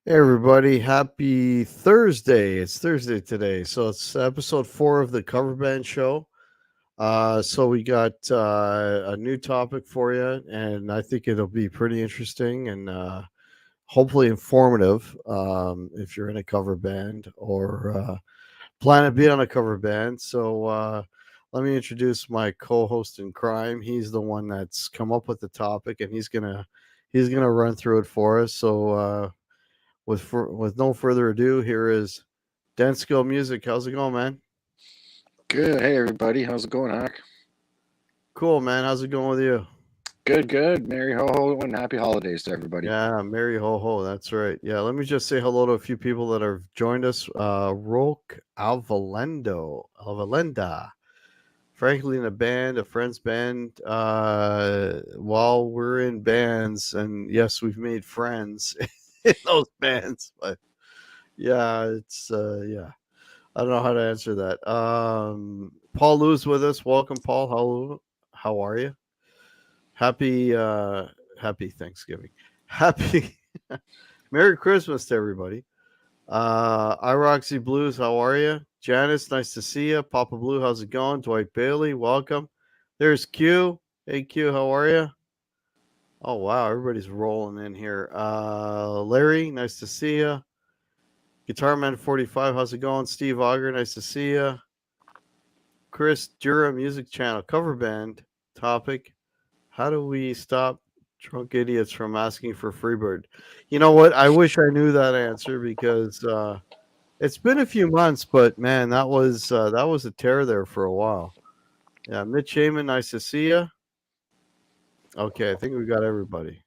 Hey everybody, happy Thursday. It's Thursday today. So it's episode 4 of the Cover Band Show. So we got a new topic for you, and I think it'll be pretty interesting and hopefully informative if you're in a cover band or plan to be on a cover band. So let me introduce my co-host in crime. He's the one that's come up with the topic, and he's gonna run through it for us. So with no further ado, here is Denskil Music. How's it going, man? Good. Hey, everybody. How's it going, Hack? Cool, man. How's it going with you? Good, good. Merry ho ho and happy holidays to everybody. Yeah, Mary Ho Ho. That's right. Yeah, let me just say hello to a few people that have joined us. Roque Alvalenda. Frankly, in a band, a friend's band. While we're in bands, and yes, we've made friends in those bands, but yeah, it's yeah. I don't know how to answer that. Paul Lou's with us. Welcome, Paul. How are you? Happy happy Thanksgiving. Happy Merry Christmas to everybody. Iroxy Blues, how are you? Janice, nice to see you. Papa Blue, how's it going? Dwight Bailey, welcome. There's Q. Hey Q, how are you? Oh wow, everybody's rolling in here. Larry, nice to see you. Guitar Man 45, how's it going? Steve Auger, nice to see you. Chris Dura Music Channel cover band topic. How do we stop drunk idiots from asking for Freebird? You know what? I wish I knew that answer because it's been a few months, but man, that was a tear there for a while. Yeah, Mitch Heyman, nice to see you. Okay, I think we got everybody.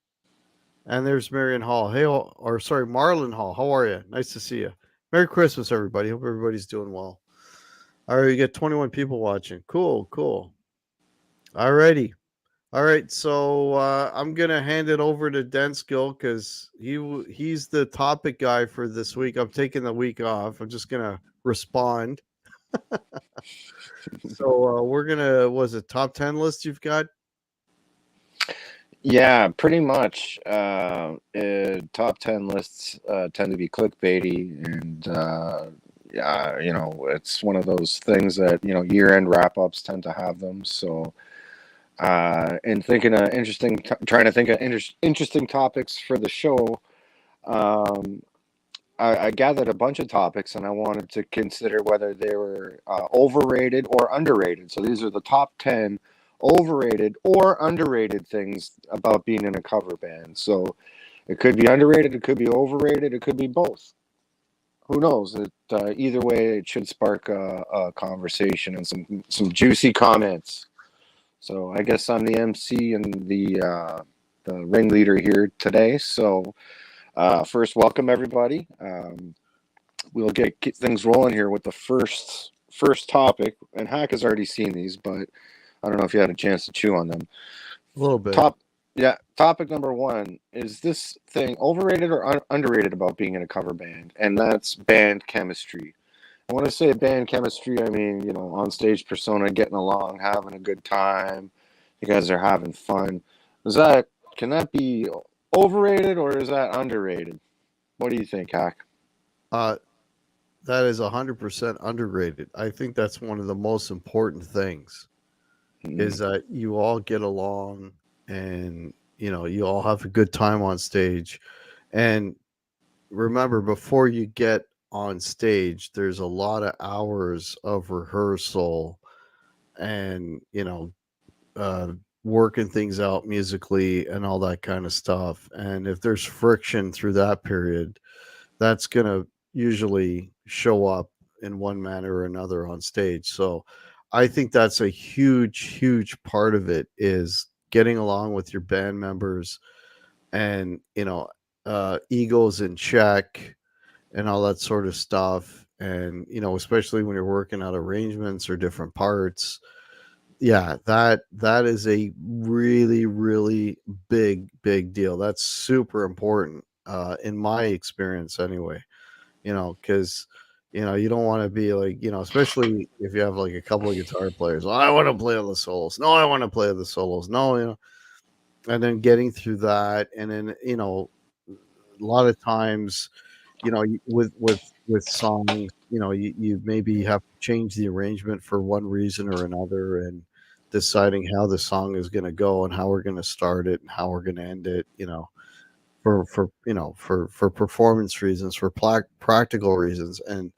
And there's Marion Hall. Hey, or sorry, Marlon Hall. How are you? Nice to see you. Merry Christmas, everybody. Hope everybody's doing well. All right, you get 21 people watching. Cool, cool. All righty. All right, so I'm gonna hand it over to Denskil because he's the topic guy for this week. I'm taking the week off. I'm just gonna respond. So we're gonna was it top 10 list you've got? Yeah, pretty much. Top 10 lists tend to be clickbaity, and yeah, it's one of those things that year-end wrap-ups tend to have them. So, and thinking of trying to think of interesting topics for the show. Um, I gathered a bunch of topics, and I wanted to consider whether they were overrated or underrated. So these are the top 10 overrated or underrated things about being in a cover band. So it could be underrated, it could be overrated, it could be both. Who knows? Either way, it should spark a conversation and some juicy comments. So I guess I'm the MC and the ringleader here today. So first, welcome everybody. We'll get things rolling here with the first topic. And Hack has already seen these, but I don't know if you had a chance to chew on them. A little bit. Topic number one is this thing overrated or underrated about being in a cover band, and that's band chemistry. And when I say band chemistry, I mean on stage persona, getting along, having a good time. You guys are having fun. Can that be overrated or is that underrated? What do you think, Hack? Uh, that is 100% underrated. I think that's one of the most important things Mm, is that you all get along and you all have a good time on stage. And remember, before you get on stage, there's a lot of hours of rehearsal and uh, working things out musically and all that kind of stuff. And if there's friction through that period, that's going to usually show up in one manner or another on stage. So I think that's a huge part of it is getting along with your band members and, egos in check and all that sort of stuff. And, especially when you're working out arrangements or different parts. Yeah, that is a really big deal. That's super important in my experience anyway, because you don't want to be like, especially if you have like a couple of guitar players. Well, I want to play all the solos. No, I want to play the solos. No, and then getting through that, and then a lot of times with songs, you maybe have to change the arrangement for one reason or another, and deciding how the song is going to go and how we're going to start it and how we're going to end it. For performance reasons, for practical reasons, and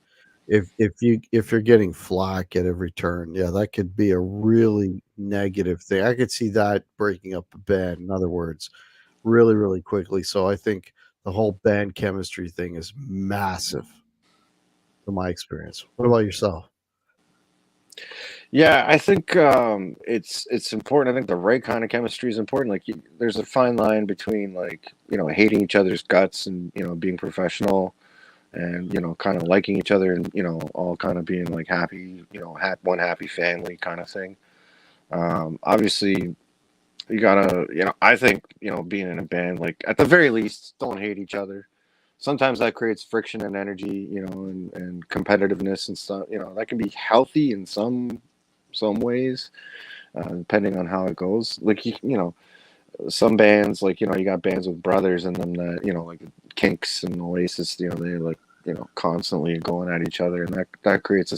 if you're getting flack at every turn, yeah, that could be a really negative thing. I could see that breaking up a band. In other words, really, really quickly. So I think the whole band chemistry thing is massive from my experience. What about yourself? Yeah, I think it's important. I think the right kind of chemistry is important. Like, there's a fine line between, like, hating each other's guts and being professional, and kind of liking each other, and all kind of being like happy, one happy family kind of thing. Obviously, you gotta, I think, being in a band, like, at the very least, don't hate each other. Sometimes that creates friction and energy, and competitiveness and stuff. That can be healthy in some ways, depending on how it goes. Like, some bands, like, you got bands with brothers in them that, like Kinks and Oasis, they're like, constantly going at each other, and that creates a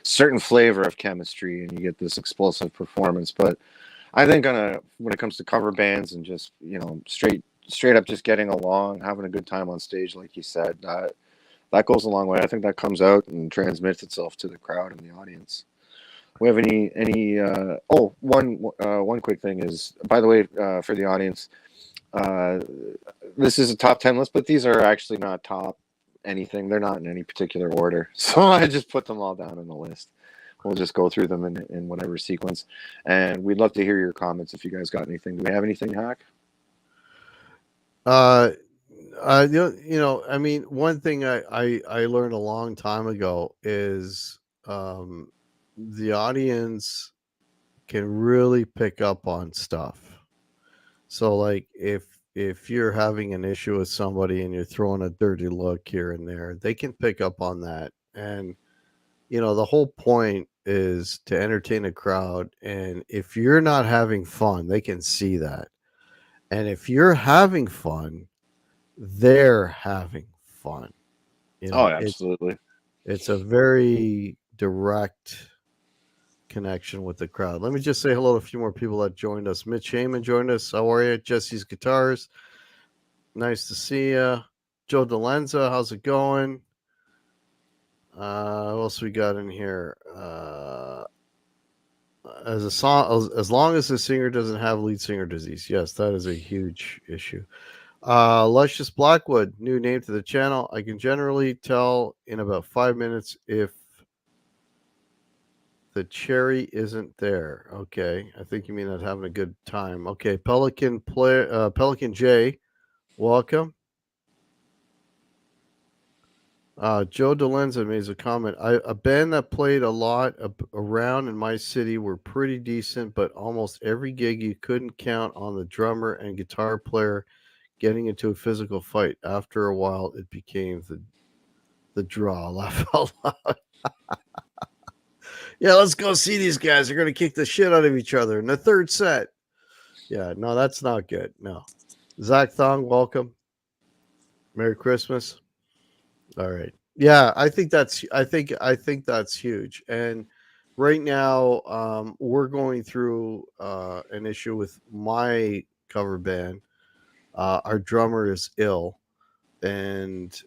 certain flavor of chemistry, and you get this explosive performance. But I think when it comes to cover bands and just, straight up just getting along, having a good time on stage, like you said, that goes a long way. I think that comes out and transmits itself to the crowd and the audience. We have any one quick thing is, by the way, for the audience, uh this is a top 10 list, but these are actually not top anything. They're not in any particular order. So I just put them all down in the list. We'll just go through them in whatever sequence. And we'd love to hear your comments if you guys got anything. Do we have anything, Hack? Uh, I mean, one thing I learned a long time ago is the audience can really pick up on stuff. So, like, if you're having an issue with somebody and you're throwing a dirty look here and there, they can pick up on that. And the whole point is to entertain a crowd. And if you're not having fun, they can see that. And if you're having fun, they're having fun. Oh, It's absolutely. it's a very direct connection with the crowd. Let me just say hello to a few more people that joined us. Mitch Heyman joined us. How are you? Jesse's Guitars. Nice to see you. Joe Delenza, how's it going? What else we got in here? As a song, as long as the singer doesn't have lead singer disease, yes, that is a huge issue. Luscious Blackwood, new name to the channel. I can generally tell in about 5 minutes if the cherry isn't there. Okay, I think you mean not having a good time. Okay, Pelican J, welcome. Joe Delenza made a comment. A band that played a lot around in my city were pretty decent, but almost every gig you couldn't count on the drummer and guitar player getting into a physical fight. After a while, it became the draw. Laugh out loud. Yeah, let's go see these guys. They're gonna kick the shit out of each other in the third set. Yeah, no, that's not good. No. Zach Thong, welcome. Merry Christmas. All right. Yeah, I think that's huge. And right now, we're going through an issue with my cover band. Our drummer is ill, and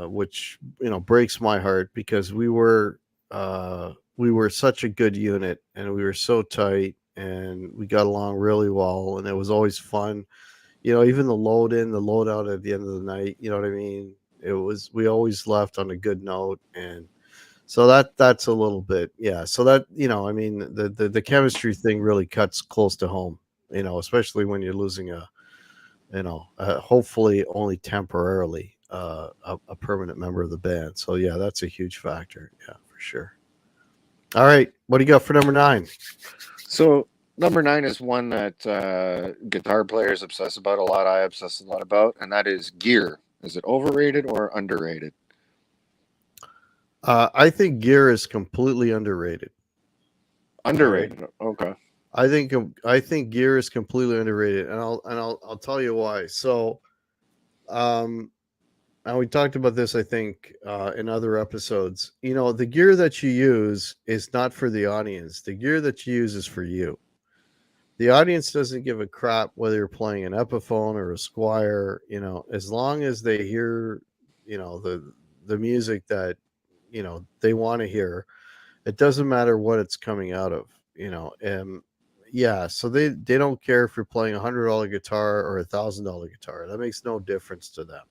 which breaks my heart because we were such a good unit, and we were so tight, and we got along really well, and it was always fun. Even the load in, the load out at the end of the night, you know what I mean? We always left on a good note. And so that's a little bit, yeah. So that, I mean, the chemistry thing really cuts close to home, especially when you're losing hopefully only temporarily, a permanent member of the band. So yeah, that's a huge factor. Yeah, for sure. All right. What do you got for number 9? So number 9 is one that guitar players obsess about a lot. I obsess a lot about, and that is gear. Is it overrated or underrated? I think gear is completely underrated. All right. Underrated. Okay. I think gear is completely underrated, and I'll tell you why. So, um, and we talked about this, I think, in other episodes. The gear that you use is not for the audience. The gear that you use is for you. The audience doesn't give a crap whether you're playing an Epiphone or a Squire. As long as they hear, the music that they want to hear. It doesn't matter what it's coming out of. And yeah, so they don't care if you're playing $100 guitar or $1,000 guitar. That makes no difference to them.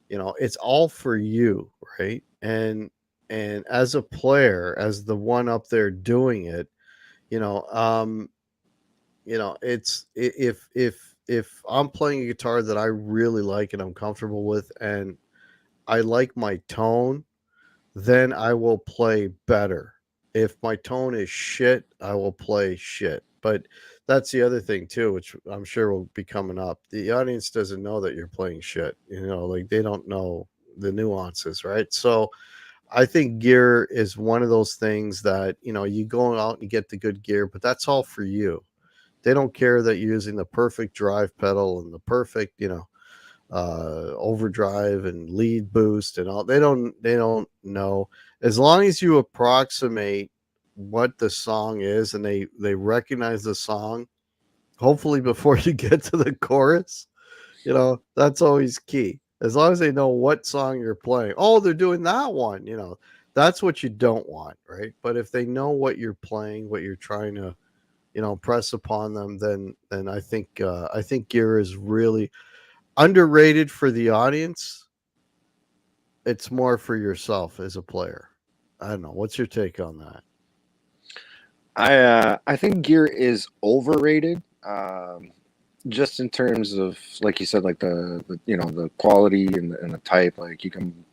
It's all for you, right? And as a player, as the one up there doing it, you know um if I'm playing a guitar that I really like and I'm comfortable with, and I like my tone, then I will play better. If my tone is shit, I will play shit. But that's the other thing too, which I'm sure will be coming up. The audience doesn't know that you're playing shit. Like they don't know the nuances, right? So I think gear is one of those things that, you go out and you get the good gear, but that's all for you. They don't care that you're using the perfect drive pedal and the perfect, overdrive and lead boost and all. They don't know. As long as you approximate what the song is and they recognize the song, hopefully before you get to the chorus, that's always key. As long as they know what song you're playing. Oh, they're doing that one. That's what you don't want, right? But if they know what you're playing, what you're trying to, press upon them, then I think gear is really underrated for the audience. It's more for yourself as a player. I don't know. What's your take on that? I think gear is overrated. Just in terms of, like you said, like the quality and the type. Like you can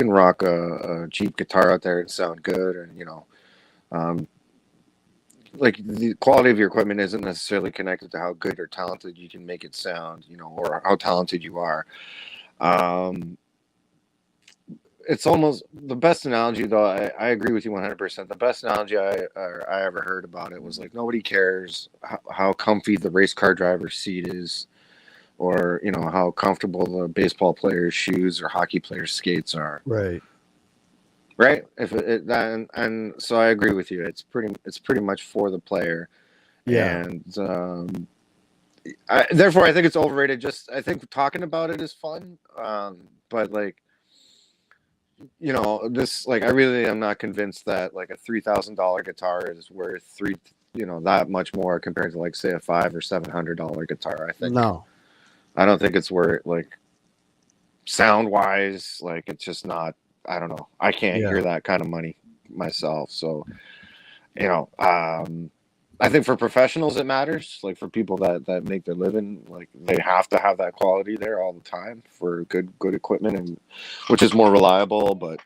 rock a cheap guitar out there and sound good, and um, like the quality of your equipment isn't necessarily connected to how good or talented you can make it sound, or how talented you are. Um, it's almost the best analogy, though. I agree with you 100%. The best analogy I ever heard about it was like, nobody cares how comfy the race car driver's seat is, or how comfortable the baseball player's shoes or hockey player's skates are. Right. Right? If and so I agree with you. It's pretty much for the player, Yeah. and therefore I think it's overrated. Just I think talking about it is fun, but like this, like, I really am not convinced that like a $3,000 guitar is worth that much more compared to, like, say, a $500 or $700 guitar. No. I don't think it's worth, like, sound wise. Like, it's just not. I don't know. I can't Yeah. hear that kind of money myself. So you know, um, I think for professionals it matters. Like, for people that make their living, like, they have to have that quality there all the time for good equipment, and which is more reliable, but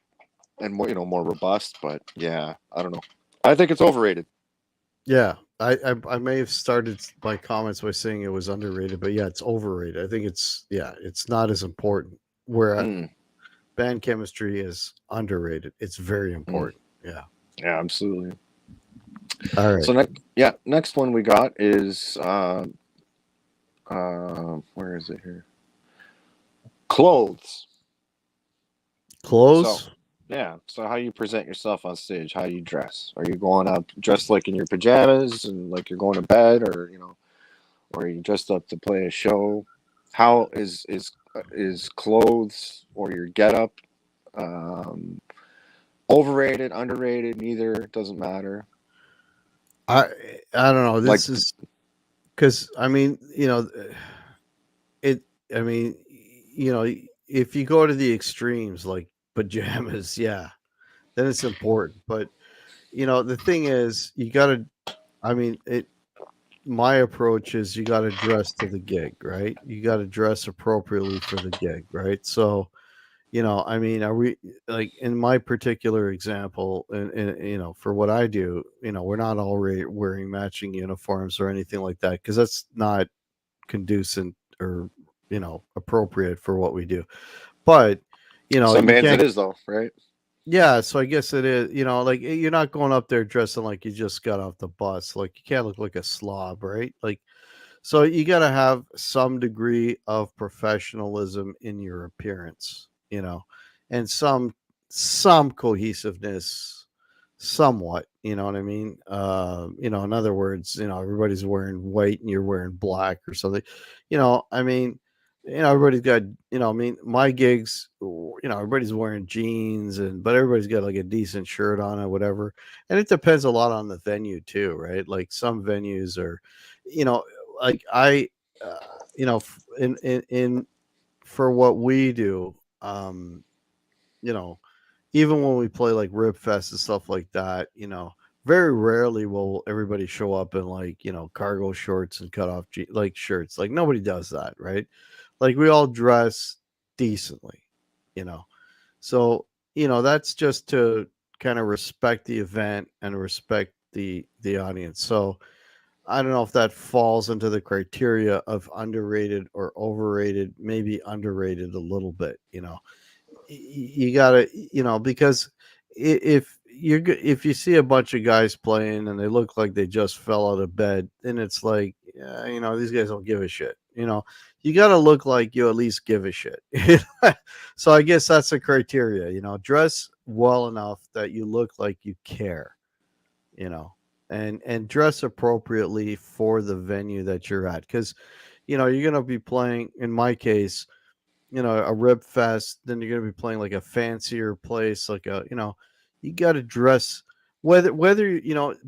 and more robust. But yeah, I don't know. I think it's overrated. Yeah. I may have started my comments by saying it was underrated, but yeah, it's overrated. I think it's not as important. Where Mm, band chemistry is underrated. It's very mm. important. Yeah. Yeah, absolutely. All right. So next one we got is where is it here? Clothes. So Clothes. yeah, so how you present yourself on stage, how you dress. Are you going up dressed like in your pajamas and like you're going to bed, or are you dressed up to play a show? How is clothes or your getup um, overrated, underrated? Neither. It doesn't matter. I I don't know. Like, This is because I mean, it. I mean, you know, if you go to the extremes like pajamas, yeah, then it's important. But the thing is, you got to. I mean, it. My approach is you got to dress to the gig, right? You got to dress appropriately for the gig, right? So, I mean, are we like in my particular example, and for what I do, we're not all wearing matching uniforms or anything like that because that's not conducive or appropriate for what we do. But some you bands it can't. is though, right? Yeah, so I guess it is. Like you're not going up there dressing like you just got off the bus. Like you can't look like a slob, right? Like So you got to have some degree of professionalism in your appearance, and some cohesiveness, somewhat. You know what I mean? In other words, everybody's wearing white and you're wearing black or something. I mean, everybody's got, I mean, my gigs, everybody's wearing jeans but everybody's got like a decent shirt on or whatever. And it depends a lot on the venue too, right? Like some venues are, you know, like I, uh, in for what we do, you know, even when we play like Rib Fest and stuff like that, very rarely will everybody show up in like, cargo shorts and cut off like shirts. Like nobody does that, right? Like we all dress decently, you know. So, that's just to kind of respect the event and respect the audience. So, I don't know if that falls into the criteria of underrated or overrated, maybe underrated a little bit, you gotta, because if you see a bunch of guys playing and they look like they just fell out of bed, then it's like, yeah, these guys don't give a shit. You gotta look like you at least give a shit. So I guess that's the criteria. Dress well enough that you look like you care. You know, and dress appropriately for the venue that you're at, because you're gonna be playing. In my case, a rib fest, then you're going to be playing like a fancier place, like you got to dress, whether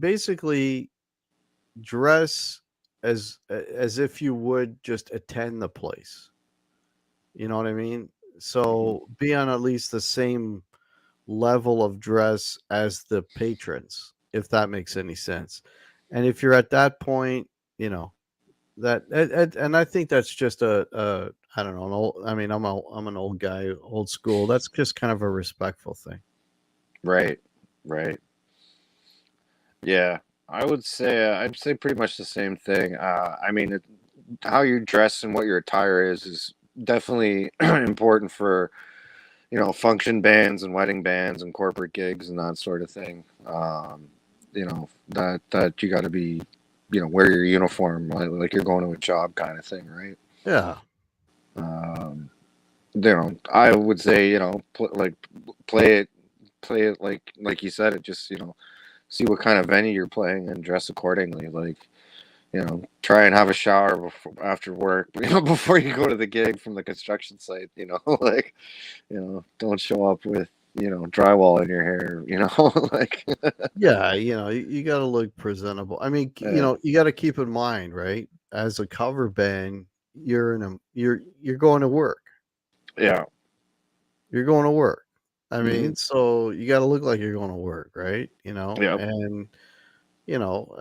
basically dress as if you would just attend the place. You know what I mean? Mhm. So be on at least the same level of dress as the patrons, if that makes any sense. And if you're at that point, you know, and I think that's just a I don't know, I mean, I'm an old guy, old school. That's just kind of a respectful thing. Right, right. Yeah, I'd say pretty much the same thing. I mean, how you dress and what your attire is definitely important for function bands and wedding bands and corporate gigs and that sort of thing. That you got to be wear your uniform like you're going to a job kind of thing, right? Yeah, Um, I would say play it like you said it. Just see what kind of venue you're playing and dress accordingly. Like, try and have a shower after work, before you go to the gig from the construction site. Like, don't show up with drywall in your hair. Like, yeah, you got to look presentable. I mean, yeah, you got to keep in mind, right? As a cover band, you're going to work. yeah, You're going to work. I hmm mean, so you got to look like you're going to work, right? yeah, And you know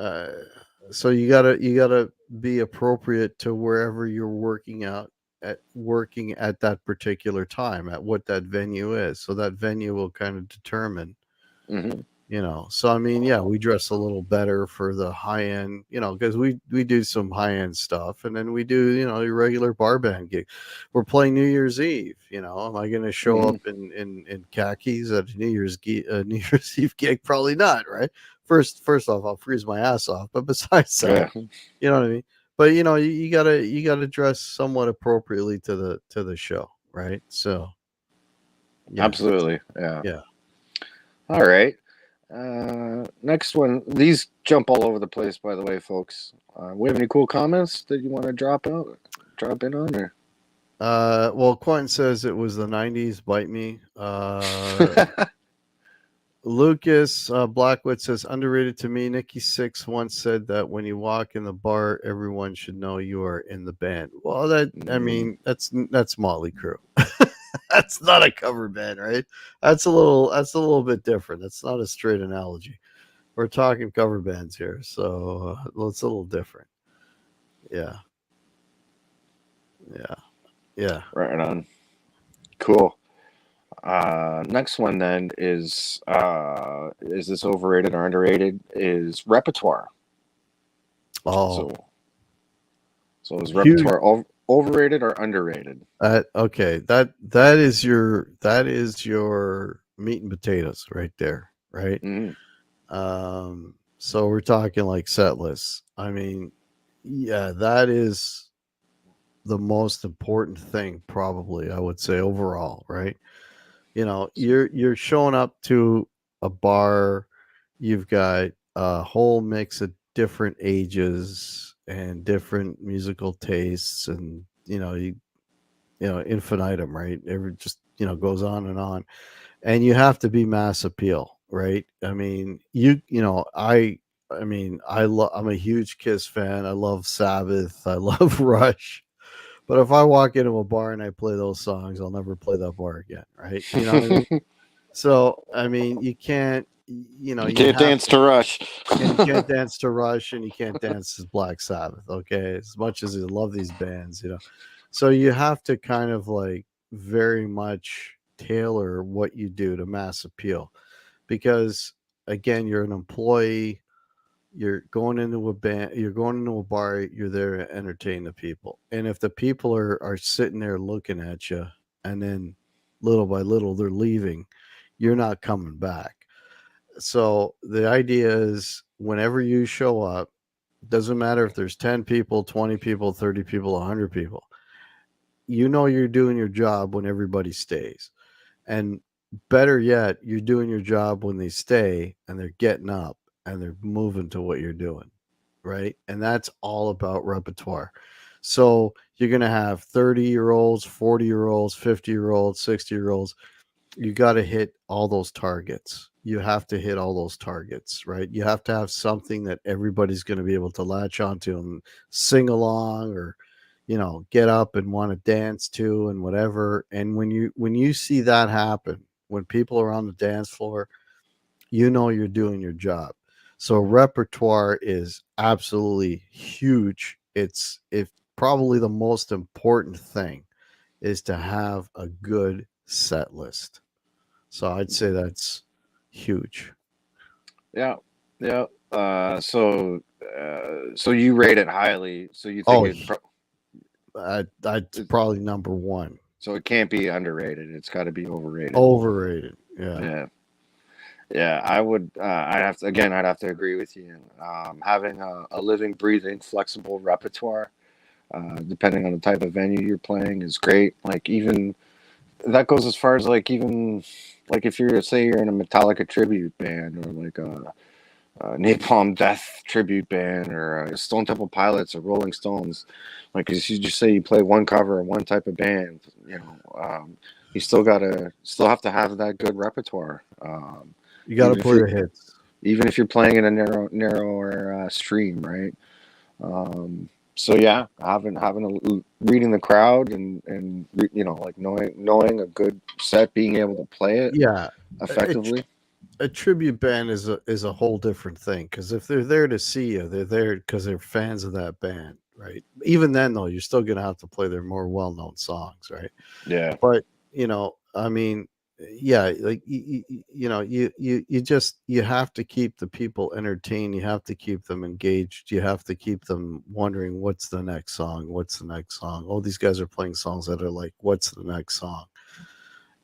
so you gotta be appropriate to wherever you're working at that particular time, at what that venue is, so that venue will kind of determine. hmm So I mean, yeah, we dress a little better for the high end, because we do some high end stuff, and then we do, your regular bar band gig. We're playing New Year's Eve. Am I going to show hmm up in khakis at a New Year's Eve gig? Probably not, right? First off, I'll freeze my ass off. But besides that, yeah, you know what I mean. But you gotta dress somewhat appropriately to the show, right? So yeah, absolutely, yeah. yeah. All right. Next one. These jump all over the place, by the way, folks. We have any cool comments that you want to drop in on, or? Well, Quentin says it was the '90s. Bite me. Lucas Blackwood says underrated to me. Nikki Six once said that when you walk in the bar, everyone should know you are in the band. Well, I Mm, mean, that's Motley Crue. That's not a cover band, right? That's a little bit different. That's not a straight analogy. We're talking cover bands here, so it's a little different. Yeah, yeah, yeah. right on. Cool. Next one then is this overrated or underrated? Is repertoire. Oh, So so is huge. repertoire overrated or underrated? Okay, that is your meat and potatoes right there, right? Mm, So we're talking like set lists. I mean, Yeah, that is the most important thing, probably, I would say, overall, right? You're showing up to a bar, you've got a whole mix of different ages and different musical tastes, and infinitum, right? Every just goes on and on, and you have to be mass appeal, right? I mean, I'm a huge Kiss fan. I love Sabbath. I love Rush. But if I walk into a bar and I play those songs, I'll never play that bar again, right? You know what I mean? So, I mean, you can't, You you can't have dance to Rush. and you can't dance to Rush and you can't dance to Black Sabbath, okay? As much as you love these bands. So you have to kind of like very much tailor what you do to mass appeal because again, you're an employee, you're going into a bar, you're there to entertain the people. And if the people are sitting there looking at you and then little by little they're leaving, you're not coming back. So the idea is whenever you show up, doesn't matter if there's 10 people, 20 people, 30 people, 100 people. You're doing your job when everybody stays. And better yet, you're doing your job when they stay and they're getting up and they're moving to what you're doing. Right. And that's all about repertoire. So you're going to have 30-year-olds, 40-year-olds, 50-year-olds, 60-year-olds. You got to hit all those targets. You have to hit all those targets, right? You have to have something that everybody's going to be able to latch onto and sing along or get up and want to dance to and whatever. And when you see that happen, when people are on the dance floor, you're doing your job. So repertoire is absolutely huge. It's probably the most important thing is to have a good set list. So I'd say that's huge. Yeah, yeah. So you rate it highly. So you think Oh, it? that's It probably number one. so it can't be underrated. It's got to be overrated. Overrated. Yeah. Yeah, yeah. I would. I'd have to again. I'd have to agree with you. Having a living, breathing, flexible repertoire, depending on the type of venue you're playing, is great. Like even that goes as far as like even like if you're say you're in a Metallica tribute band or like a Napalm Death tribute band or Stone Temple Pilots or Rolling Stones. Like, as you just say, you play one cover of one type of band. You still have to have that good repertoire. You got to Even if play you're the hits. even if you're playing in a narrower stream, right? So yeah, reading the crowd and like knowing a good set, being able to play it Yeah. A, effectively. a tribute band is a whole different thing because if they're there to see you, they're there because they're fans of that band, right? Even then, though, you're still gonna have to play their more well-known songs, right? Yeah. But I mean, yeah, like you have to keep the people entertained. You have to keep them engaged. You have to keep them wondering what's the next song. What's the next song? Oh, these guys are playing songs that are like, what's the next song?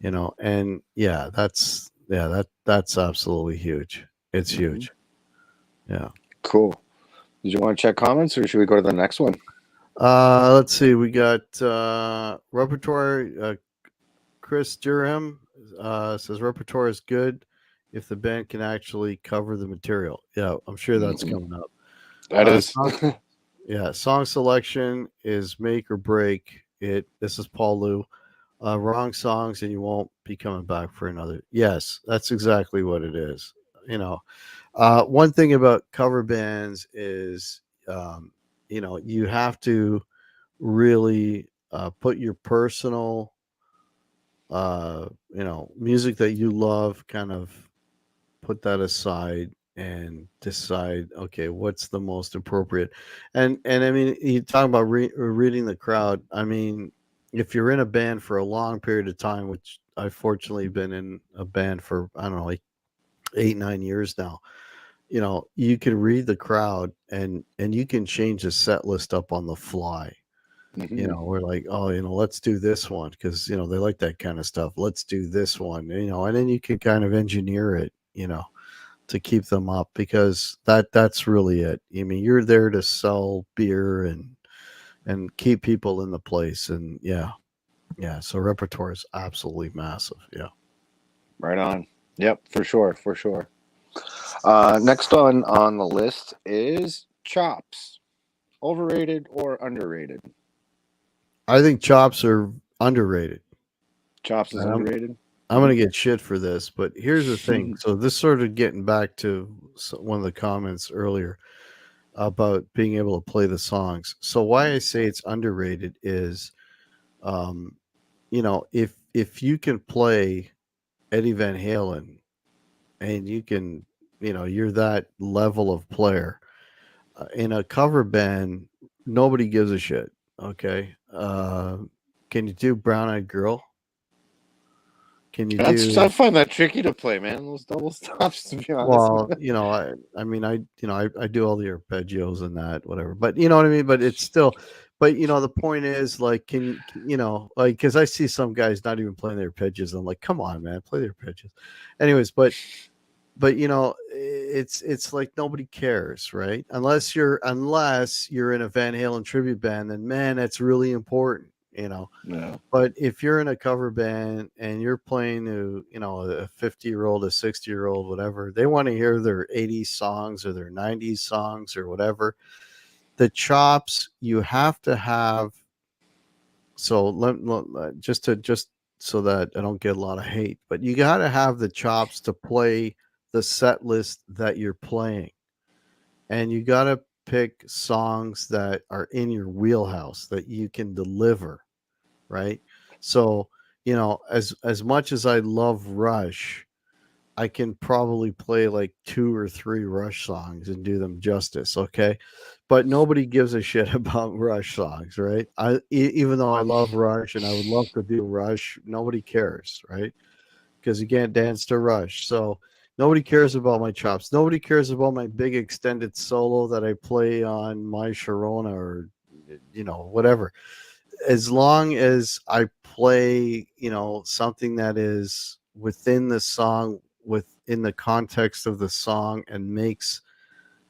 And yeah, that's absolutely huge. It's Hmm. huge. Yeah. Cool. Did you want to check comments or should we go to the next one? Let's see. We got repertoire. Chris Durham says repertoire is good if the band can actually cover the material. Yeah, I'm sure that's Hmm. coming up. That is. Song, yeah, song selection is make or break it. This is Paul Lou. Wrong songs and you won't be coming back for another. Yes, that's exactly what it is. You know, one thing about cover bands is, you have to really put your personal, music that you love, kind of put that aside and decide, okay, what's the most appropriate. And I mean, you talk about reading the crowd. I mean, if you're in a band for a long period of time, which I've fortunately been in a band for, I don't know, like 8 9 years now, you can read the crowd and you can change the set list up on the fly. Hmm. We're like, oh, let's do this one because they like that kind of stuff. Let's do this one, and then you can kind of engineer it, to keep them up because that's really it. I mean, you're there to sell beer and keep people in the place, and yeah, yeah. So repertoire is absolutely massive. Yeah. Right on. Yep, for sure, for sure. Next on the list is chops. Overrated or underrated? I think chops are underrated. Chops is And underrated. I'm gonna get shit for this, but here's the thing. So this sort of getting back to one of the comments earlier about being able to play the songs. So why I say it's underrated is, um, if you can play Eddie Van Halen and you can, you're that level of player in a cover band, nobody gives a shit. Okay, can you do Brown Eyed Girl? Can you That's do I find that tricky to play, man. Those double stops, to be honest. Well, I mean, I do all the arpeggios and that, whatever. But you know what I mean. But it's still, but the point is, like, like, because I see some guys not even playing their arpeggios. I'm like, come on, man, play their arpeggios. Anyways, but it's like nobody cares, right? Unless you're in a Van Halen tribute band, then man, that's really important. Yeah. But if you're in a cover band and you're playing to, a 50-year-old, a 60-year-old, whatever, they want to hear their 80s songs or their 90s songs or whatever. The chops you have to have. So just so that I don't get a lot of hate, but you got to have the chops to play the set list that you're playing, and you got to pick songs that are in your wheelhouse that you can deliver, right? So, as much as I love Rush, I can probably play like two or three Rush songs and do them justice, okay? But nobody gives a shit about Rush songs, right? Even though I love Rush and I would love to do Rush, nobody cares, right? Because you can't dance to Rush. So nobody cares about my chops. Nobody cares about my big extended solo that I play on My Sharona or whatever, as long as I play, something that is within the song, within the context of the song, and makes,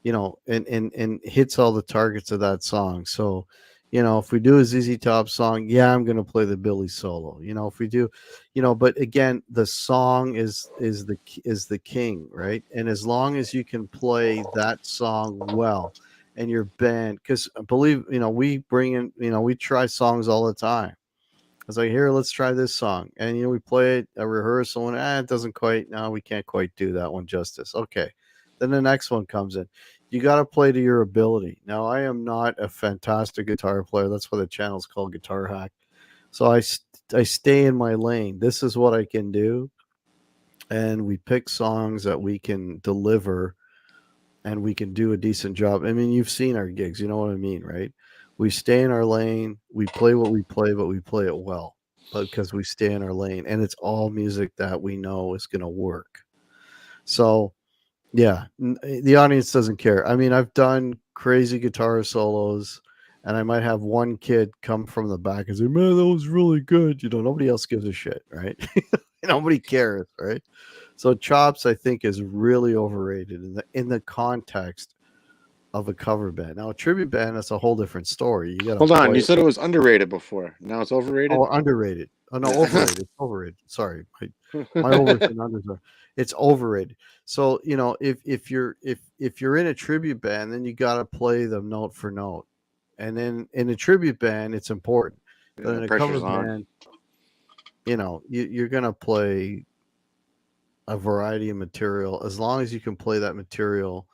and hits all the targets of that song. So, if we do a ZZ Top song, yeah, I'm gonna play the Billy solo. If we do, but again, the song is the king, right? And as long as you can play that song well, and your band, because believe, we bring in, we try songs all the time. I was like, here, let's try this song. And, we play it a rehearsal and it doesn't quite, no, we can't quite do that one justice. Okay. Then the next one comes in. You got to play to your ability. Now, I am not a fantastic guitar player. That's why the channel's called Guitar Hack. So I stay in my lane. This is what I can do. And we pick songs that we can deliver and we can do a decent job. I mean, you've seen our gigs, you know what I mean, right? We stay in our lane, we play what we play, but we play it well because we stay in our lane and it's all music that we know is going to work. So, yeah, the audience doesn't care. I mean, I've done crazy guitar solos and I might have one kid come from the back and say, "Man, that was really good." Nobody else gives a shit, right? Nobody cares, right? So chops, I think, is really overrated in the context of a cover band. Now, a tribute band is a whole different story. You got to Hold on, you play. said it was underrated before. Now it's overrated. Oh, underrated. Oh no, overrated. It's overrated. Sorry, my overs and unders are. It's overrated. So if you're in a tribute band, then you got to play them note for note. And then in a tribute band, it's important. But Yeah, in a cover pressure's on. band, you're gonna play a variety of material as long as you can play that material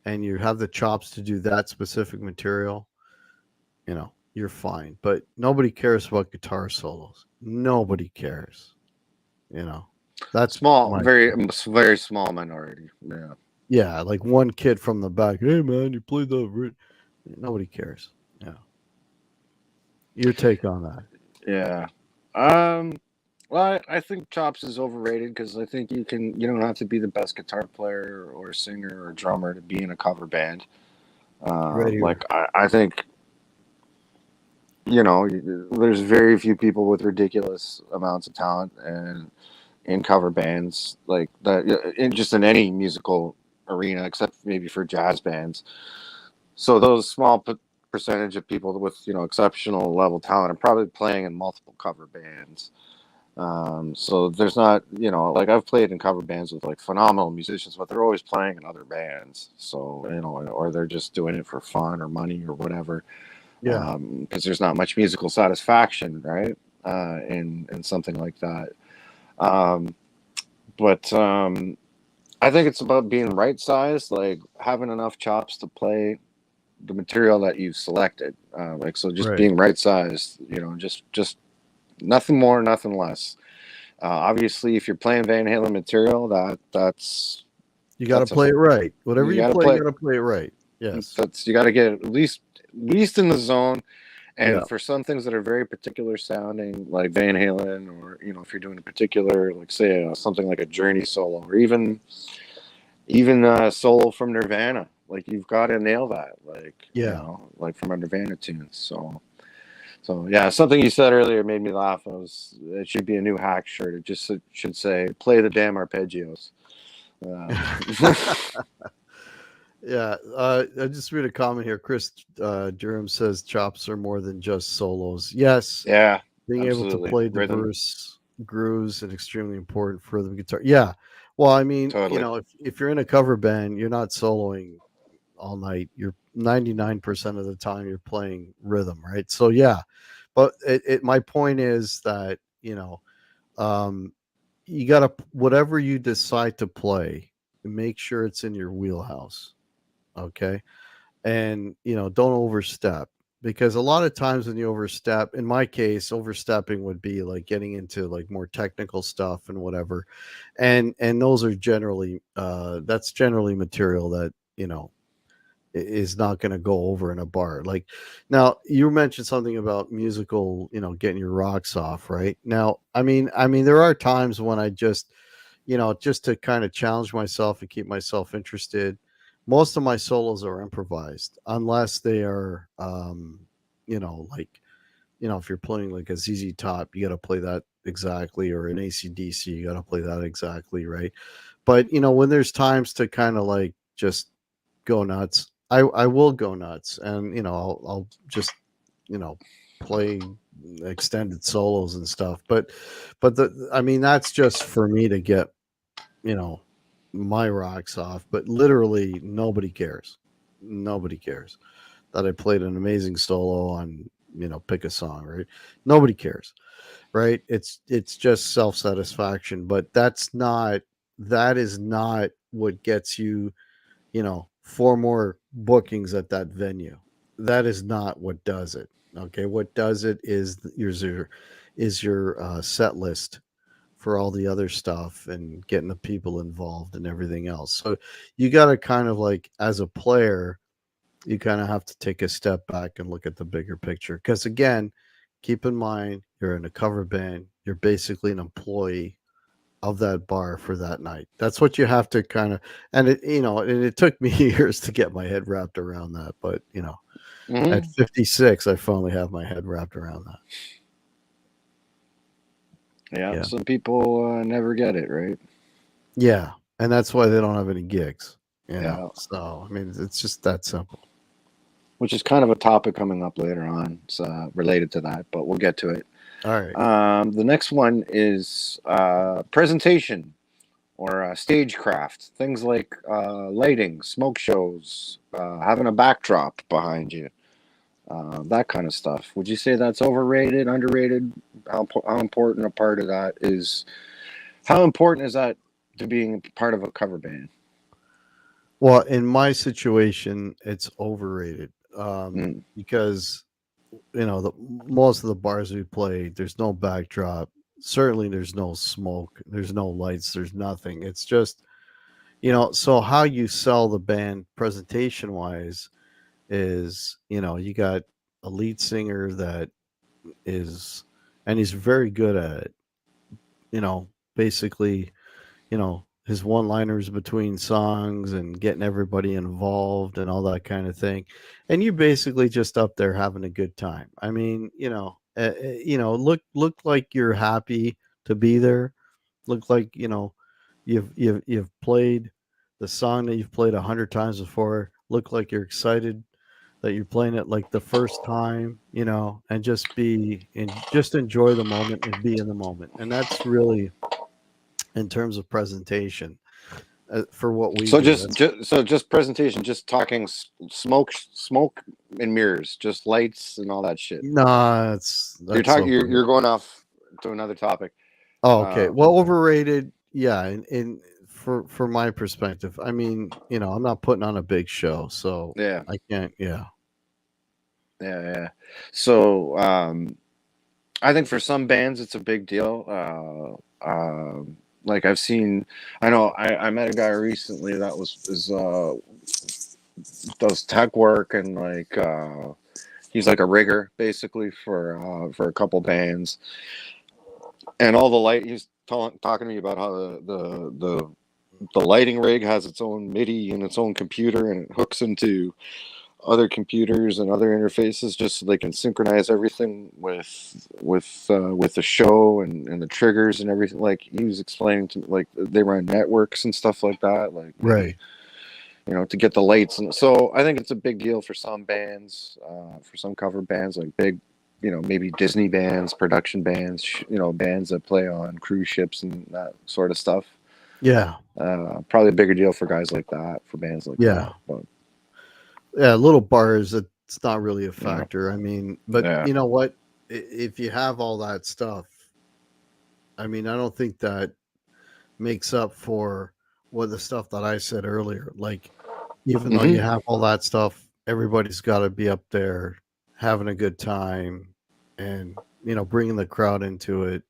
and you have the chops to do that specific material, you're fine. But nobody cares about guitar solos. Nobody cares. You know, that's Small, my very small minority. Yeah. yeah. Like one kid from the back. Hey man, you played that. Nobody cares. Yeah. Your take on that? Yeah. Um. Well, I think chops is overrated because I think you don't have to be the best guitar player or singer or drummer to be in a cover band. Right Like here. I think there's very few people with ridiculous amounts of talent and in cover bands like that in just in any musical arena, except maybe for jazz bands. So those small percentage of people with exceptional level talent are probably playing in multiple cover bands. So there's not, like I've played in cover bands with like phenomenal musicians, but they're always playing in other bands. So, or they're just doing it for fun or money or whatever. Yeah. Because there's not much musical satisfaction, right? In something like that. Um, but I think it's about being right sized, like having enough chops to play the material that you've selected. Like, so just Right. being right sized, just nothing more, nothing less. Obviously, if you're playing Van Halen material, You got to that's a play it right. Whatever you you got to play, you play. got to play it right. Yes. That's you got to get at least in the zone. Yeah. And for some things that are very particular sounding, like Van Halen, or if you're doing a particular, like say something like a Journey solo, or even a solo from Nirvana, like you've got to nail that, like Yeah. like from a Nirvana tunes. So yeah, something you said earlier made me laugh. It should be a new hack shirt. It should say "Play the damn arpeggios." Um, Yeah. I just read a comment here. Chris Durham says chops are more than just solos. Yes. yeah, Being able to absolutely. play Rhythm, diverse grooves is extremely important for the guitar. Yeah. Well, I mean, totally. if you're in a cover band, you're not soloing all night. You're 99% of the time you're playing rhythm, right? So yeah. But my point is that, um, you got to, whatever you decide to play, make sure it's in your wheelhouse. Okay. And, don't overstep, because a lot of times when you overstep, in my case, overstepping would be like getting into like more technical stuff and whatever. And those are generally, that's generally material that, is not going to go over in a bar. Like, now you mentioned something about musical, getting your rocks off, right? Now, I mean there are times when I just, just to kind of challenge myself and keep myself interested. Most of my solos are improvised, unless they are, like, if you're playing like a ZZ Top, you got to play that exactly, or an ACDC, you got to play that exactly, right? But when there's times to kind of like just go nuts, I will go nuts, and I'll just, you know play extended solos and stuff. But I mean, that's just for me to get, you know my rocks off. But literally nobody cares. Nobody cares that I played an amazing solo on, pick a song, right? Nobody cares, right? It's just self-satisfaction. But that is not what gets you, four more bookings at that venue. That is not what does it. Okay, what does it is your set list for all the other stuff and getting the people involved and everything else. So you got to kind of like, as a player, you kind of have to take a step back and look at the bigger picture. Because again, keep in mind, you're in a cover band. You're basically an employee of that bar for that night. That's what you have to kind of, and it took me years to get my head wrapped around that. But at Hmm. 56, I finally have my head wrapped around that. Yeah, Yeah, some people never get it, right? yeah, and that's why they don't have any gigs. Yeah, So I mean, it's just that simple. which is kind of a topic coming up later on. It's related to that, but we'll get to it. All right. The next one is presentation or stagecraft. Things like lighting, smoke shows, having a backdrop behind you, that kind of stuff. Would you say that's overrated, underrated? How important a part of that is? How important is that to being part of a cover band? Well, in my situation, it's overrated, Mm. because most of the bars we play, there's no backdrop. Certainly, there's no smoke. There's no lights. There's nothing. It's just, So how you sell the band presentation wise is, you got a lead singer that is, and he's very good at it. Basically, his one liners between songs and getting everybody involved and all that kind of thing. And you basically just up there having a good time. I mean, look like you're happy to be there. Look like, you've played the song that you've played 100 times before look like you're excited that you're playing it like the first time, and just be and just enjoy the moment and be in the moment. And that's really in terms of presentation for what we So do. just, That's just presentation, just talking smoke and mirrors, just lights and all that shit. nah, that's You're that's talking. overrated. You're going off to another topic. Oh, okay. Uh, Well, overrated. Yeah, in for my perspective, I mean, I'm not putting on a big show, so yeah, I can't. Yeah, yeah. So I think for some bands it's a big deal. Like I've seen, I know I met a guy recently that does tech work and like he's like a rigger basically for a couple bands, and all the light he's talking to me about how the lighting rig has its own MIDI and its own computer, and it hooks into other computers and other interfaces just so they can synchronize everything with the show and the triggers and everything. Like he was explaining to me, like they run networks and stuff like that. Like maybe right. to get the lights, and so I think it's a big deal for some bands, for some cover bands, like big, maybe Disney bands, production bands, bands that play on cruise ships and that sort of stuff. Yeah, Probably a bigger deal for guys like that, for bands like yeah, that. But yeah. Little bars, it's not really a yeah, factor. I mean, but yeah. you know what? If you have all that stuff, I mean, I don't think that makes up for what the stuff that I said earlier. Like, even though Hmm. you have all that stuff, everybody's got to be up there having a good time and, bringing the crowd into it.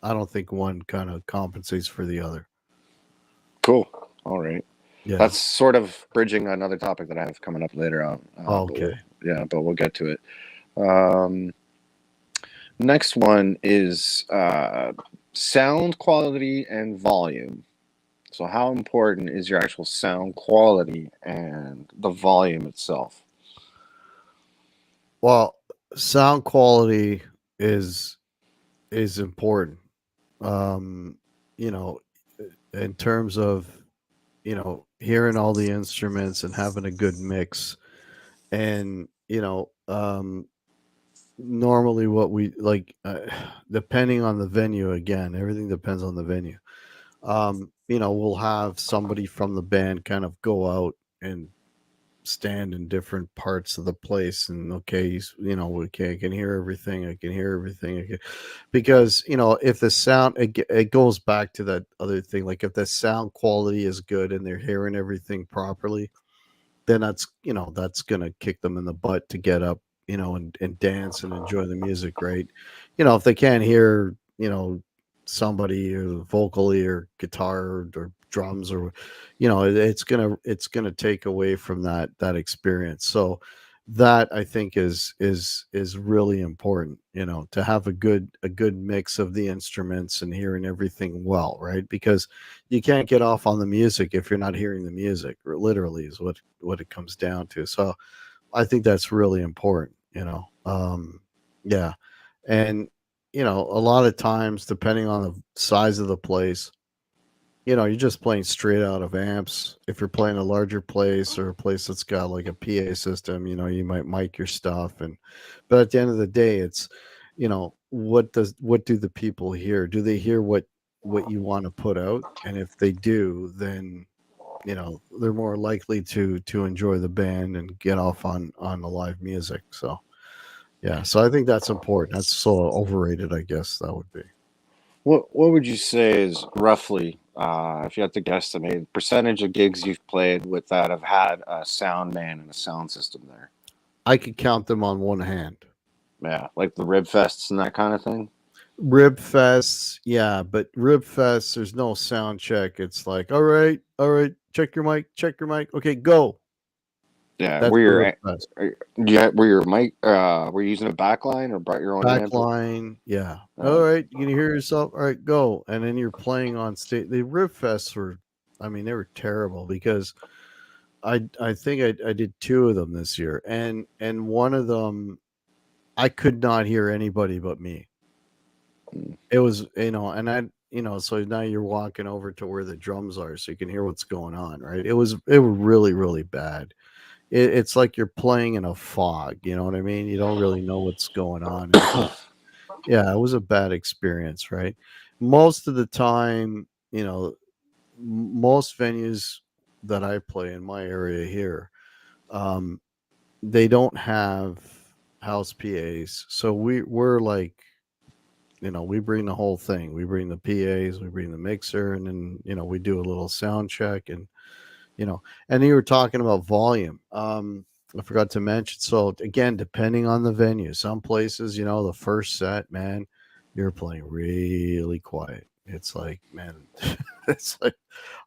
I don't think one kind of compensates for the other. Cool. All right. Yeah. That's sort of bridging another topic that I have coming up later on. But Okay. we'll get to it. Um, Next one is sound quality and volume. So, how important is your actual sound quality and the volume itself? Well, sound quality is is important. Um, you know, in terms of, hearing all the instruments and having a good mix. And, normally what we like, depending on the venue, again, everything depends on the venue. We'll have somebody from the band kind of go out and stand in different parts of the place, and okay, okay, I can hear everything, I can hear everything, because if the sound, it goes back to that other thing, like if the sound quality is good and they're hearing everything properly, then that's gonna kick them in the butt to get up, and dance and enjoy the music, right? If they can't hear, somebody vocally or guitar or drums, or it's gonna take away from that experience. So that, I think, is really important, to have a good mix of the instruments and hearing everything well, right? Because you can't get off on the music if you're not hearing the music, or literally is what it comes down to. So I think that's really important, yeah. And a lot of times, depending on the size of the place, you're just playing straight out of amps. If you're playing a larger place or a place that's got like a PA system, you might mic your stuff. But at the end of the day, it's, what do the people hear? Do they hear what you want to put out? And if they do, then, they're more likely to enjoy the band and get off on the live music. So yeah, so I think that's important. That's so overrated, I guess that would be. What would you say is roughly, if you had to guesstimate, percentage of gigs you've played with that have had a sound man and a sound system there? I could count them on one hand. Yeah, like the rib fests and that kind of thing. Rib fests, yeah, but rib fests, there's no sound check. It's like, all right, check your mic. Okay, go. Yeah, That's a rib fest. were your mic were you using a backline or brought your own amp? Backline, yeah. Uh, All right, you can hear yourself. All right, go. And then you're playing on stage. The rib fests were, I mean, they were terrible because I think I did two of them this year, and one of them I could not hear anybody but me. mm, It was, and so now you're walking over to where the drums are so you can hear what's going on, right? It was really, really bad. It's like you're playing in a fog, you know what I mean? You don't really know what's going on. And yeah, it was a bad experience, right? Most of the time, most venues that I play in my area here, um, they don't have house PAs. So we're like, we bring the whole thing. We bring the PAs, we bring the mixer, and then, we do a little sound check. And you know and you were talking about volume. I forgot to mention, so again, depending on the venue, some places, the first set, man, you're playing really quiet. It's like, man, it's like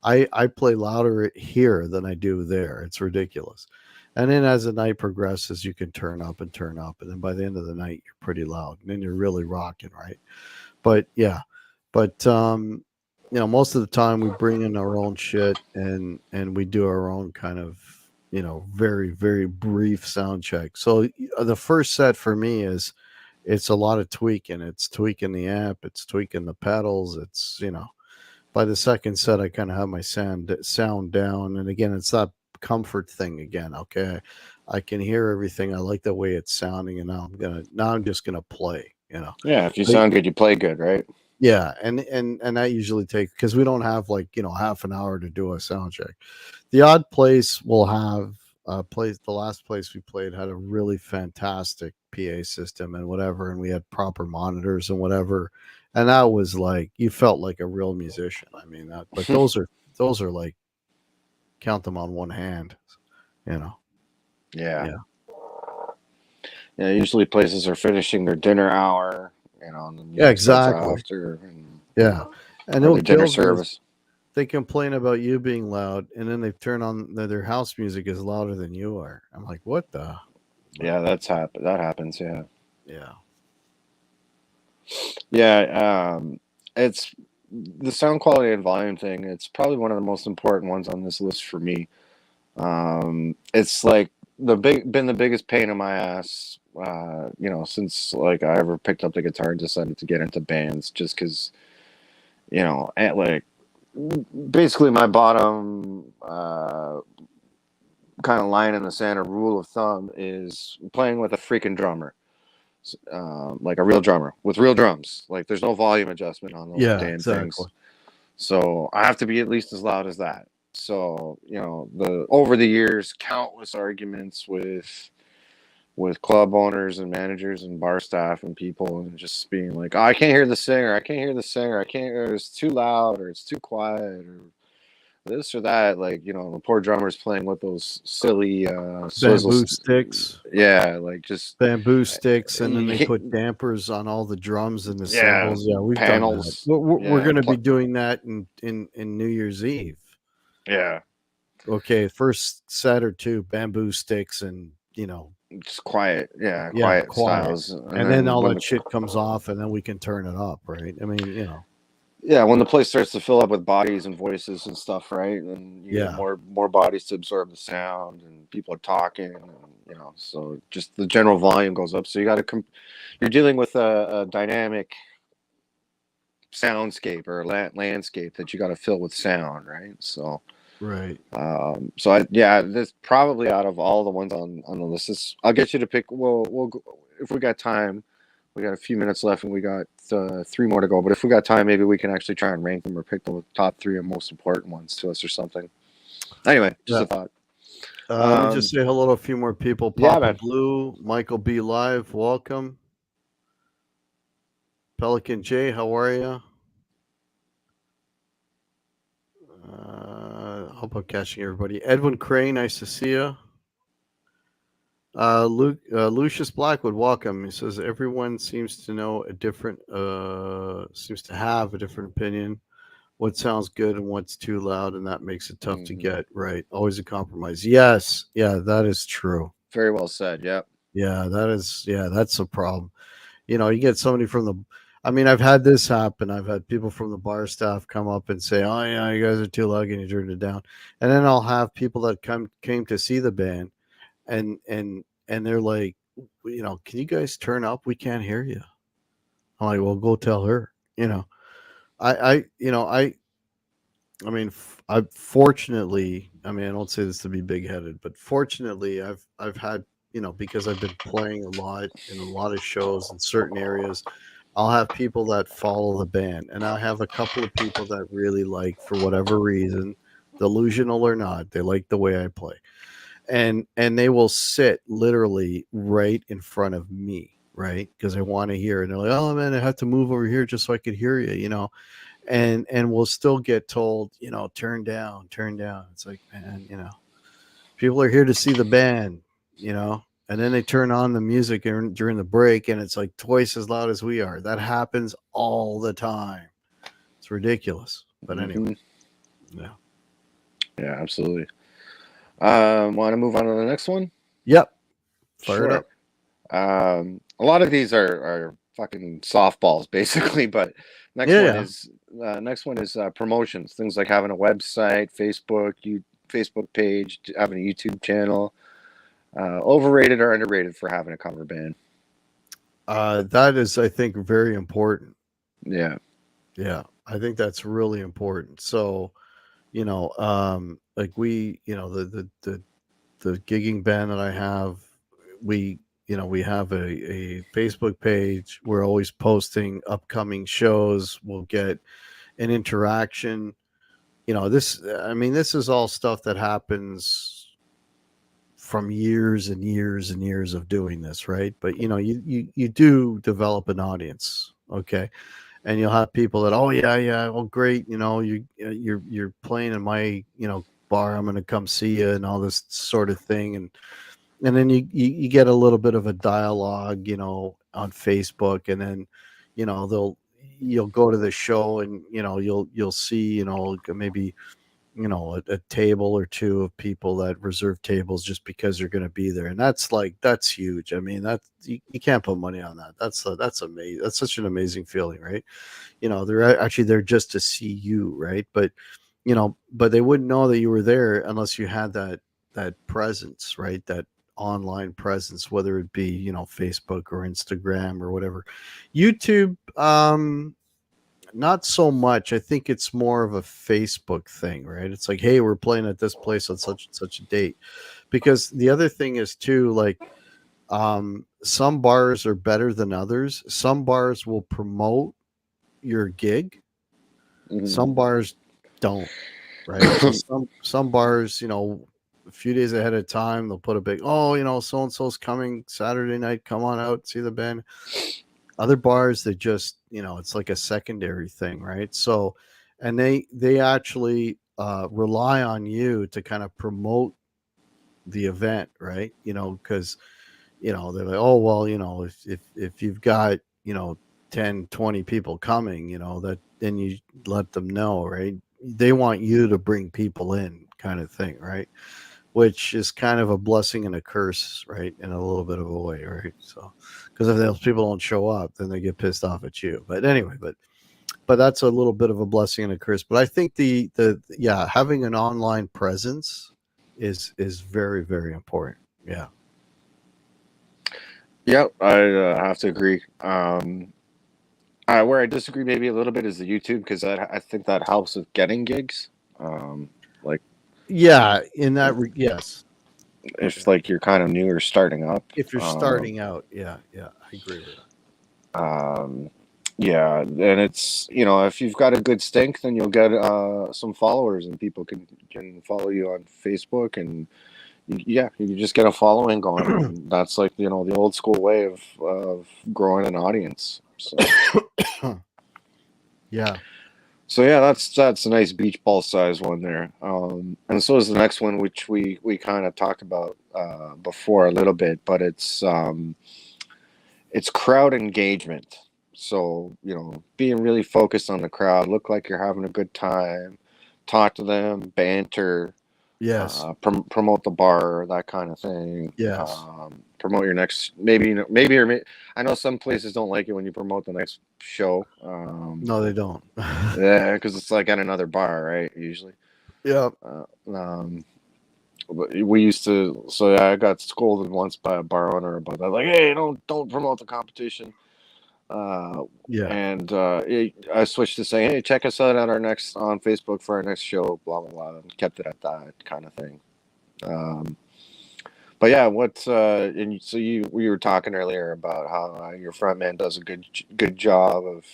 I play louder here than I do there. It's ridiculous. And then as the night progresses, you can turn up and turn up, and then by the end of the night you're pretty loud, and then you're really rocking, right? But yeah, but most of the time we bring in our own shit, and we do our own kind of, very, very brief sound check. So the first set for me is, it's a lot of tweaking. It's tweaking the amp, it's tweaking the pedals. It's, by the second set I kind of have my sound down, and again, it's that comfort thing again. Okay, I can hear everything. I like the way it's sounding, and now I'm just gonna play. Yeah, if you But sound good, you play good, right? yeah, and that usually takes, because we don't have, like, half an hour to do a sound check. The odd place will have place. The last place we played had a really fantastic PA system and whatever, and we had proper monitors and whatever, and that was like, you felt like a real musician. I mean that, but those are like, count them on one hand, you know. Yeah. Yeah, Yeah, usually places are finishing their dinner hour, and the yeah, music starts exactly. after, and, Yeah, and or what their dinner kills me is, service. they complain about you being loud, and then they turn on their house music is louder than you are. I'm like, what the? But Yeah, that happens. Yeah, yeah, yeah. It's the sound quality and volume thing. It's probably one of the most important ones on this list for me. It's like been the biggest pain in my ass. Since like I ever picked up the guitar and decided to get into bands, just because at like basically my bottom kind of line in the sand or rule of thumb is playing with a freaking drummer, like a real drummer with real drums. Like there's no volume adjustment on those yeah, damn exactly. things, so I have to be at least as loud as that. So the over the years, countless arguments with club owners and managers and bar staff and people, and just being like, oh, I can't hear the singer, I can't hear the singer, I can't, or it's too loud, or it's too quiet, or this or that. Like, the poor drummer's playing with those silly Bamboo swizzles. sticks, Yeah, like just and then you they can't, put dampers on all the drums and the yeah, cymbals. Yeah, we've done that. panels. We're Yeah, going to be doing that in New Year's Eve. yeah, Okay, first set or two, bamboo sticks, and just quiet. Yeah, yeah, quiet quiet. styles. And And then then all that shit comes off, and then we can turn it up, right? I mean, when the place starts to fill up with bodies and voices and stuff, right? And you get yeah, more bodies to absorb the sound, and people are talking, and so just the general volume goes up. So you got to you're dealing with a dynamic soundscape or landscape that you got to fill with sound, right? So, right. this probably out of all the ones on the list, I'll get you to pick. If we got time, we got a few minutes left, and we got three more to go. But if we got time, maybe we can actually try and rank them or pick the top three or most important ones to us or something. Anyway, just Yeah. a thought. Let me just say hello to a few more people. Yeah, Papa man. Blue, Michael B. Live, welcome. Pelican J, how are you? Hope I'm catching everybody. Edwin Crane, nice to see you. Lucius Blackwood, welcome. He says everyone seems to have a different opinion. What sounds good and what's too loud, and that makes it tough to Hmm. get right. Always a compromise. Yes, yeah, that is true. Very well said. Yep. Yeah, that's a problem. You get somebody from the. I mean, I've had this happen. I've had people from the bar staff come up and say, "Oh, yeah, you guys are too loud, and you turned it down." And then I'll have people that came to see the band, and they're like, "Can you guys turn up? We can't hear you." I'm like, "Well, go tell her." you know, I mean, I fortunately, I mean, I don't say this to be big headed, but fortunately, I've had, you know, because I've been playing a lot in a lot of shows in certain areas, I'll have people that follow the band, and I have a couple of people that really like, for whatever reason, delusional or not, they like the way I play, and they will sit literally right in front of me, right, because I want to hear, and they're like, oh man, I have to move over here just so I could hear you, you know, and we'll still get told, you know, turn down, turn down. It's like, man, you know, people are here to see the band, you know, and then they turn on the music during the break, and it's like twice as loud as we are. That happens all the time. It's ridiculous. But anyway, Hmm. yeah, Yeah, absolutely. Want to move on to the next one? yep, fire it Sure. up. A lot of these are fucking softballs, basically. But next Yeah, one yeah. is promotions. Things like having a website, Facebook page, having a YouTube channel. Overrated or underrated for having a cover band? That is, I think, very important. Yeah. Yeah, I think that's really important. So, you know, like we, you know, the gigging band that I have, we, you know, we have a Facebook page. We're always posting upcoming shows. We'll get an interaction. You know, this, I mean, this is all stuff that happens from years and years and years of doing this, right? But you know, you do develop an audience, okay? And you'll have people that, oh yeah, yeah, well, great, you know, you're playing in my, you know, bar. I'm going to come see you and all this sort of thing, and then you get a little bit of a dialogue, you know, on Facebook, and then, you know, you'll go to the show, and you know, you'll see, you know, maybe, you know, a table or two of people that reserve tables just because they're going to be there, and that's like, that's huge. I mean, that you can't put money on that. That's amazing. That's such an amazing feeling, right? You know, they're actually there just to see you, right? But you know, but they wouldn't know that you were there unless you had that presence, right? That online presence, whether it be, you know, Facebook or Instagram or whatever. YouTube, not so much. I think it's more of a Facebook thing, right? It's like, hey, we're playing at this place on such and such a date. Because the other thing is too, like, some bars are better than others. Some bars will promote your gig, Hmm. some bars don't, right? So some bars, you know, a few days ahead of time, they'll put a big, oh, you know, so and so's coming Saturday night, come on out, see the band. Other bars, they just, you know, it's like a secondary thing, right? So, and they actually rely on you to kind of promote the event, right? You know, because, you know, they're like, oh well, you know, if you've got, you know, 10, 20 people coming, you know, that then you let them know, right? They want you to bring people in, kind of thing, right? Which is kind of a blessing and a curse, right? In a little bit of a way, right? So, because if those people don't show up, then they get pissed off at you. But anyway, but that's a little bit of a blessing and a curse. But I think the yeah, having an online presence is very, very important. Yeah. Yeah, I have to agree. Where I disagree maybe a little bit is the YouTube because I think that helps with getting gigs. Um, like Yeah, in that yes. if Yeah. like you're kind of new or starting up. If you're Um, starting out, yeah, yeah, I agree with that. um, yeah, and it's if you've got a good stink, then you'll get some followers and people can follow you on Facebook and yeah, you just get a following going, and that's like the old school way of growing an audience. Yeah. So yeah, that's a nice beach ball size one there. And so is the next one, which we kind of talked about before a little bit, but it's crowd engagement. So being really focused on the crowd, look like you're having a good time, talk to them, banter, Yes. promote the bar, that kind of thing. Yes. Promote your next, maybe I know some places don't like it when you promote the next show. No, they don't. Yeah, because it's like at another bar, right? Usually. Yeah. Uh, um, but we used to. So yeah, I got scolded once by a bar owner about that. Like, hey, don't promote the competition. Uh, Yeah. and I switched to saying, "Hey, check us out at our next on Facebook for our next show." Blah blah blah. And kept it at that kind of thing. Um, but yeah, and so you we were talking earlier about how your front man does a good job of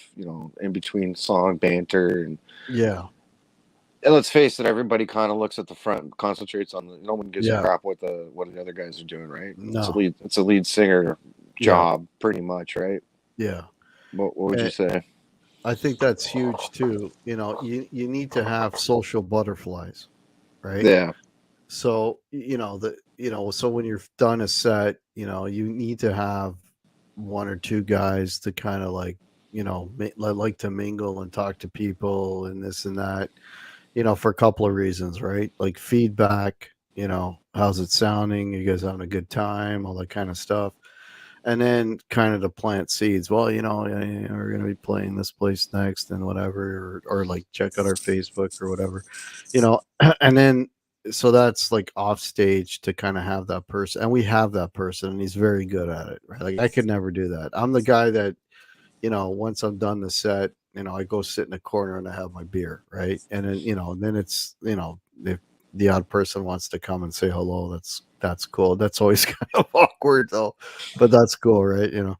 in between song banter Yeah. and let's face it, everybody kind of looks at the front, and concentrates on the. No one gives a Yeah. crap what the other guys are doing, right? No. It's a lead singer Yeah. job, pretty much, right? Yeah. What would you And say? I think that's huge too. You need to have social butterflies, right? Yeah, So, so when you're done a set, you need to have one or two guys to kind of like, like to mingle and talk to people and this and that, for a couple of reasons, right? Like feedback, how's it sounding? You guys having a good time? All that kind of stuff. And then kind of to plant seeds. Well, we're going to be playing this place next and whatever, or like check out our Facebook or whatever, and then so that's like off stage to kind of have that person, and we have that person, and he's very good at it, right? Like I could never do that. I'm the guy that once I'm done the set, I go sit in a corner and I have my beer, right? And then, then it's, if the odd person wants to come and say hello, that's cool. That's always kind of awkward though, but that's cool, right? leave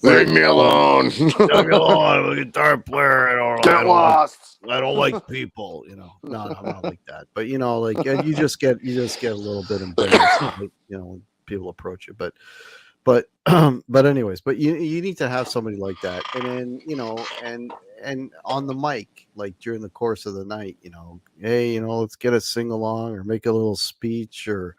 But me alone. leave me alone. I'm a guitar player. Get lost. I don't like people. No, I'm not like that. But like you just get a little bit embarrassed, right? When people approach you, but but anyways, but you need to have somebody like that, and then and on the mic, like during the course of the night, hey, let's get a sing along or make a little speech or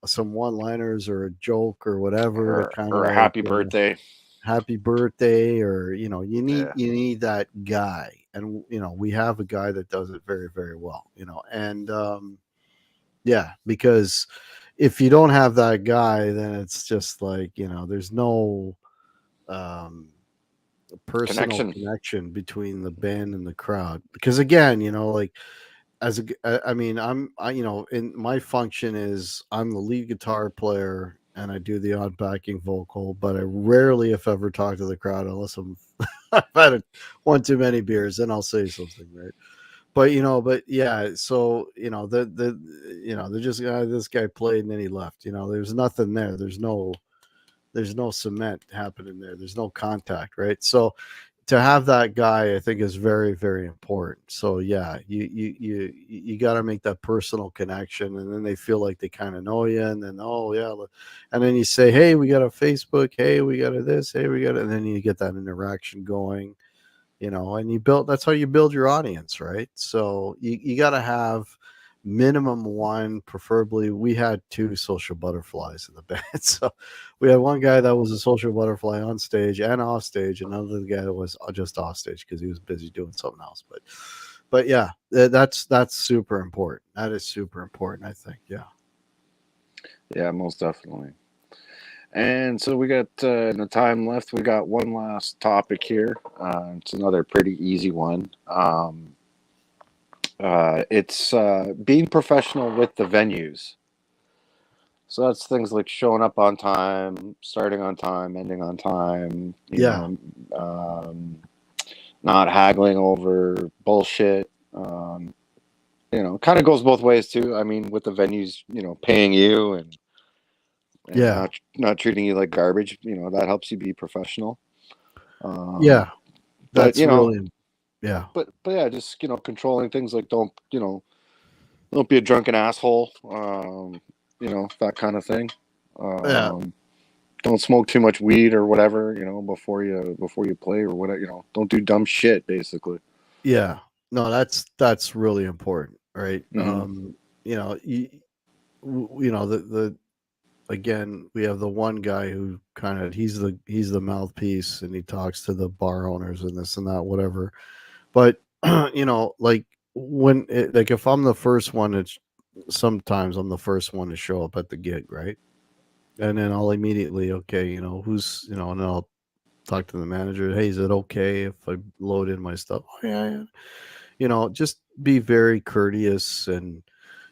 some one liners or a joke or whatever to kind of Or a like happy birthday. happy birthday, or you need Yeah, that guy, and we have a guy that does it very very well, and yeah, because if you don't have that guy, then it's just like, there's no um, personal connection. connection between the band and the crowd. Because again, like I mean, in my function is I'm the lead guitar player and I do the odd backing vocal, but I rarely, if ever, talk to the crowd unless I've had one too many beers, then I'll say something, right? But but yeah, so they're just this guy played and then he left. There's nothing there. There's no cement happening there. There's no contact, right? So to have that guy, I think is very very important. So yeah, you got to make that personal connection, and then they feel like they kind of know you, and then oh yeah, and then you say, hey, we got a Facebook, hey, we got a this, hey, we got, and then you get that interaction going, and that's how you build your audience, right? So you got to have minimum one, preferably. We had two social butterflies in the band. So we had one guy that was a social butterfly on stage and off stage, another guy that was just off stage because he was busy doing something else. But yeah, that's super important. That is super important, I think. Yeah. Yeah, most definitely. And so we got in the time left, we got one last topic here. It's another pretty easy one. It's being professional with the venues. So that's things like showing up on time, starting on time, ending on time. Yeah. Not haggling over bullshit. Kind of goes both ways too. I mean, with the venues, paying you and Yeah. not treating you like garbage. That helps you be professional. Yeah. But That's really, yeah. but yeah, just controlling things like don't be a drunken asshole. That kind of thing. Yeah. Um, don't smoke too much weed or whatever. Before you play or whatever. Don't do dumb shit. Basically. Yeah. No, that's really important, right? Mm-hmm. The again, we have the one guy who kind of he's the mouthpiece and he talks to the bar owners and this and that, whatever. But like like if I'm the first one, it's sometimes I'm the first one to show up at the gig, right? And then I'll immediately, okay, who's, and then I'll talk to the manager. Hey, is it okay if I load in my stuff? Oh, yeah, yeah. Just be very courteous and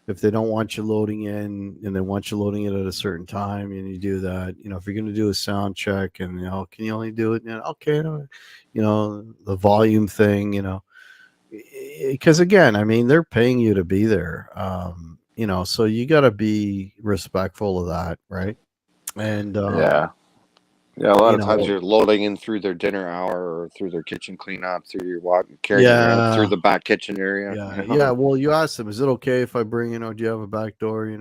If they don't want you loading in and they want you loading it at a certain time, and you do that, if you're going to do a sound check and, can you only do it? Okay. The volume thing, because again, I mean, they're paying you to be there. So you got to be respectful of that. Right. And, Yeah. Yeah, a lot you of times know, you're loading in through their dinner hour or through their kitchen cleanup, through your walk, carrying it right up through yeah, the back kitchen area. yeah, yeah. Well, you ask them, is it okay if I bring, do you have a back door? Yeah,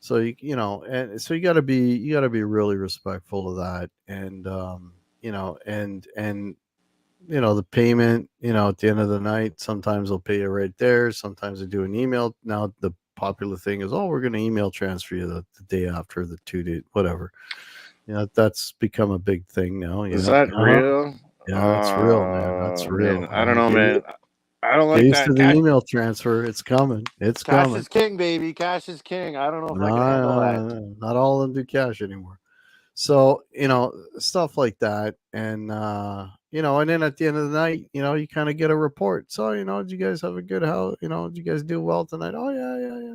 So and so you got to be really respectful of that, and the payment, at the end of the night, sometimes they'll pay you right there. Sometimes they do an email. Now the popular thing is, oh, we're going to email transfer you the day after, the 2 day, whatever. That's become a big thing now. is Yeah, that real? yeah, that's real, man. That's real. Man, I don't know, Get man. I don't get like used to that. the email transfer. It's coming. It's Cash coming. is king, baby. Cash is king. I don't know if No, I can handle that. not all of them do cash anymore. So, stuff like that. And, and then at the end of the night, you kind of get a report. So, did you guys have a good house? Did you guys do well tonight? Oh, yeah, yeah, yeah.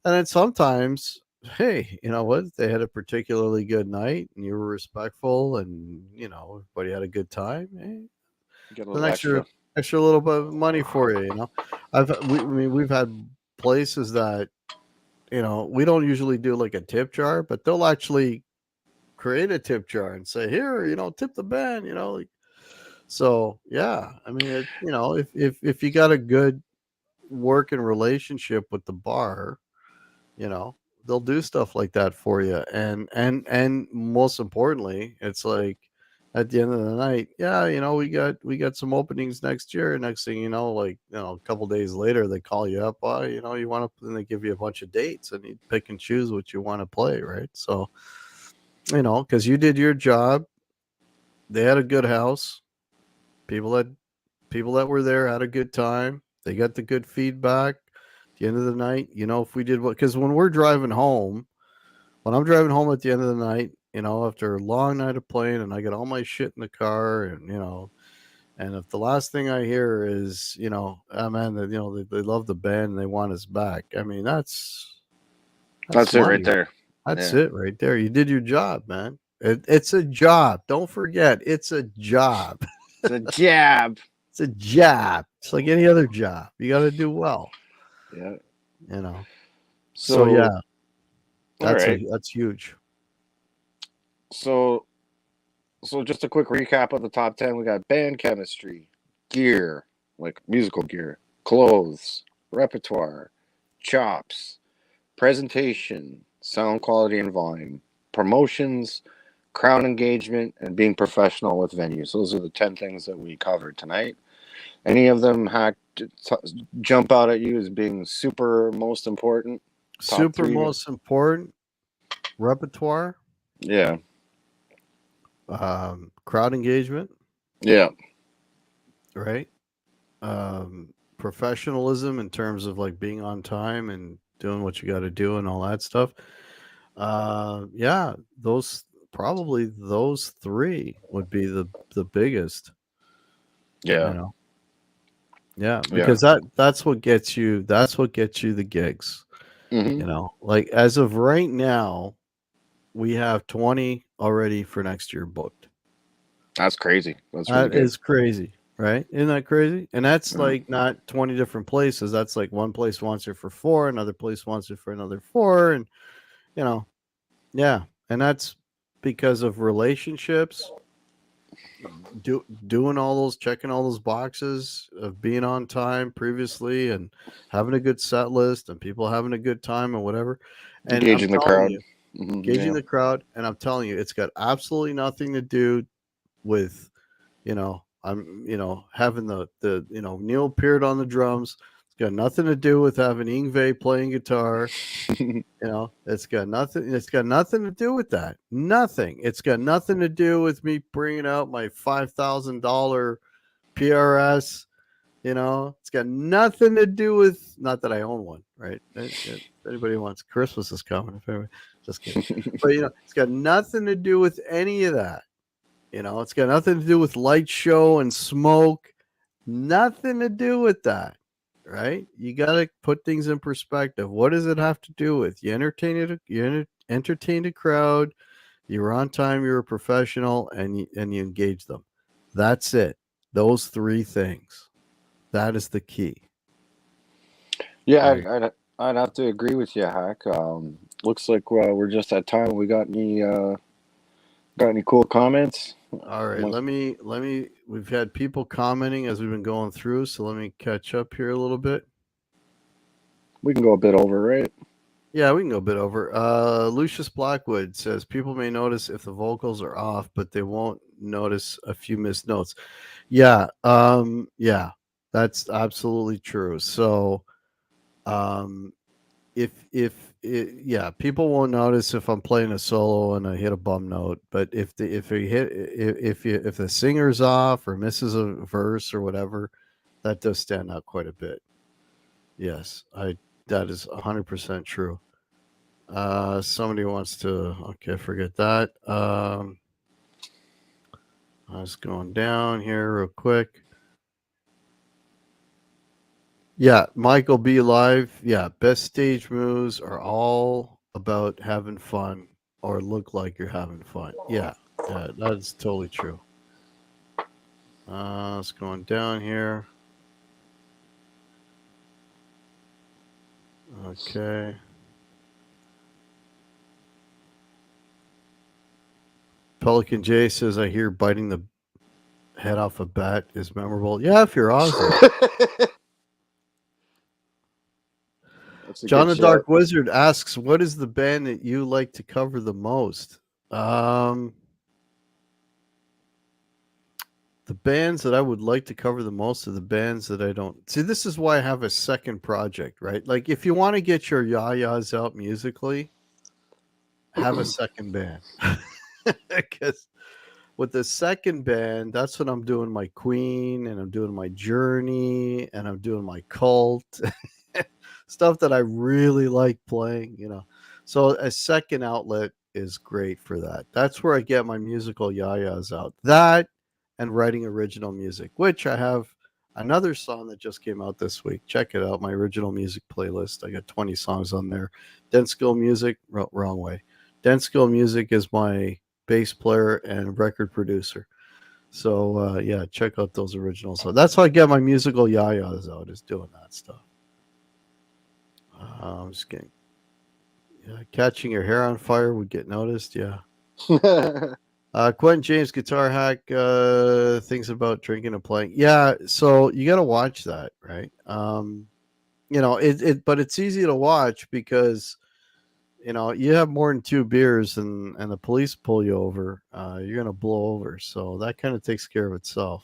And then sometimes, hey, you know what? They had a particularly good night and you were respectful and, everybody had a good time. Hey, Get a an little extra. extra little bit of money for you. I mean, we've had places that, we don't usually do like a tip jar, but they'll actually create a tip jar and say, here, tip the band, like, so yeah, I mean, if you got a good working relationship with the bar, you know they'll do stuff like that for you, and most importantly, it's like at the end of the night, yeah, we got some openings next year. Next thing you know, like, a couple days later, they call you up, you want to, and they give you a bunch of dates and you pick and choose what you want to play, right? So, because you did your job. They had a good house. People that were there had a good time. They got the good feedback. At the end of the night, if we did what, because when I'm driving home at the end of the night, after a long night of playing, and I get all my shit in the car, and and if the last thing I hear is, oh man, they love the band and they want us back. I mean, that's That's it right money. there. That's Yeah. it right there. You did your job, man. It's a job. Don't forget, it's a job. It's a jab. It's a job. It's like any other job. You got to do well, Yeah. you know. So So, yeah, all right. that's huge. So, so just a quick recap of the top 10. We got band chemistry, gear, like musical gear, clothes, repertoire, chops, presentation, sound quality and volume, promotions, crowd engagement, and being professional with venues. Those are the 10 things that we covered tonight. Any of them jump out at you as being super most important? Top Super three? most important, repertoire, Yeah. crowd engagement, Yeah. right? Professionalism in terms of like being on time and doing what you got to do and all that stuff. Yeah, those three would be the biggest, you Yeah. know. Yeah, Yeah. because that's what gets you the gigs. Hmm. Like as of right now, we have 20 already for next year booked. That's crazy. That's really That good. is crazy, right? Isn't that crazy? And that's Yeah. like not 20 different places. That's like one place wants it for four, another place wants it for another four. And, you know, yeah. And that's because of relationships, doing all those, checking all those boxes of being on time previously and having a good set list and people having a good time and whatever. And I'm Engaging the telling crowd. you, gauging Yeah. the crowd. And I'm telling you, it's got absolutely nothing to do with, I'm, having the Neil Peart on the drums. It's got nothing to do with having Ingve playing guitar. It's got nothing to do with that. Nothing. It's got nothing to do with me bringing out my $5,000 PRS. It's got nothing to do with, not that I own one, right? If anybody wants, Christmas is coming. If anybody, just kidding. But it's got nothing to do with any of that. It's got nothing to do with light show and smoke. Nothing to do with that. right? You got to put things in perspective. What does it have to do with? Entertained a crowd, you were on time, you're a professional, and you engage them. That's it. Those three things. That is the key, Yeah, right? I'd have to agree with you, Hack. Looks like we're just at time. We got any cool comments? All right, Must- let me we've had people commenting as we've been going through, so let me catch up here a little bit. We can go a bit over, right? Yeah, we can go a bit over. Lucius Blackwood says people may notice if the vocals are off, but they won't notice a few missed notes. Yeah, that's absolutely true. So, um, yeah, people won't notice if I'm playing a solo and I hit a bum note, but if the singer's off or misses a verse or whatever, that does stand out quite a bit. Yes, I that is 100% true. Somebody wants to. Okay, forget that. I was going down here real quick. Yeah, Michael B. Live. Yeah, best stage moves are all about having fun or look like you're having fun. Yeah, yeah, that's totally true. It's going down here. Okay. Pelican J says, I hear biting the head off a bat is memorable. Yeah, if you're Ozzy. That's a John good the shout. Dark Wizard asks, what is the band that you like to cover the most? Um, the bands that I would like to cover the most are the bands that I don't see. This is why I have a second project, right? Like, if you want to get your yayas out musically, have a second band. Because with the second band, that's when I'm doing my Queen and I'm doing my Journey and I'm doing my Cult stuff that I really like playing. So a second outlet is great for that. That's where I get my musical yayas out. That and writing original music, which I have another song that just came out this week. Check it out, my original music playlist. I got 20 songs on there. Denskil Music, wrong way. Denskil Music is my bass player and record producer. So yeah, check out those originals. So that's how I get my musical yayas out, is doing that stuff. I'm just kidding. Yeah, catching your hair on fire would get noticed. Yeah. Quentin James Guitar Hack thinks about drinking and playing. Yeah, so you got to watch that, right? But it's easy to watch because you have more than two beers and the police pull you over, you're gonna blow over. So that kind of takes care of itself.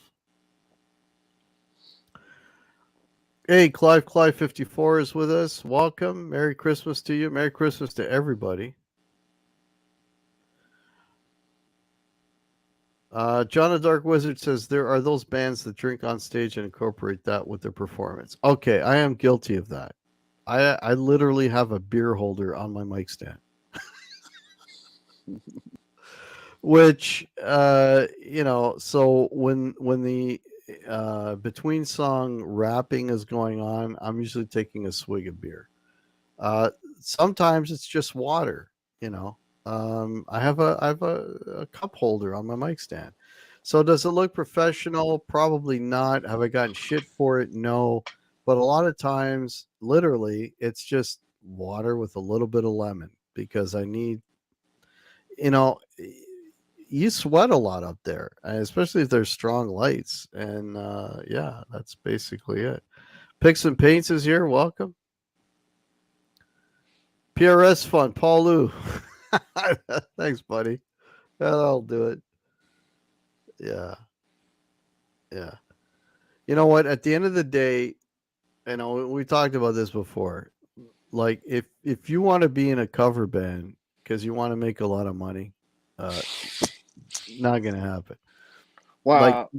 Hey, Clive 54 is with us. Welcome. Merry Christmas to you. Merry Christmas to everybody. John the Dark Wizard says there are those bands that drink on stage and incorporate that with their performance. Okay, I am guilty of that. I literally have a beer holder on my mic stand, which so when the between song rapping is going on, I'm usually taking a swig of beer. Uh, Sometimes it's just water. You know, I have a cup holder on my mic stand. So does it look professional? Probably not. Have I gotten shit for it? No. But a lot of times, literally, it's just water with a little bit of lemon because I need, you know, you sweat a lot up there, especially if there's strong lights. And yeah, that's basically it. Picks and Paints is here. Welcome. PRS Fund, Paul Lou. Thanks, buddy. That'll do it. Yeah, yeah. You know what? At the end of the day, we talked about this before. Like, if you want to be in a cover band because you want to make a lot of money, uh, not gonna happen. Like, Well,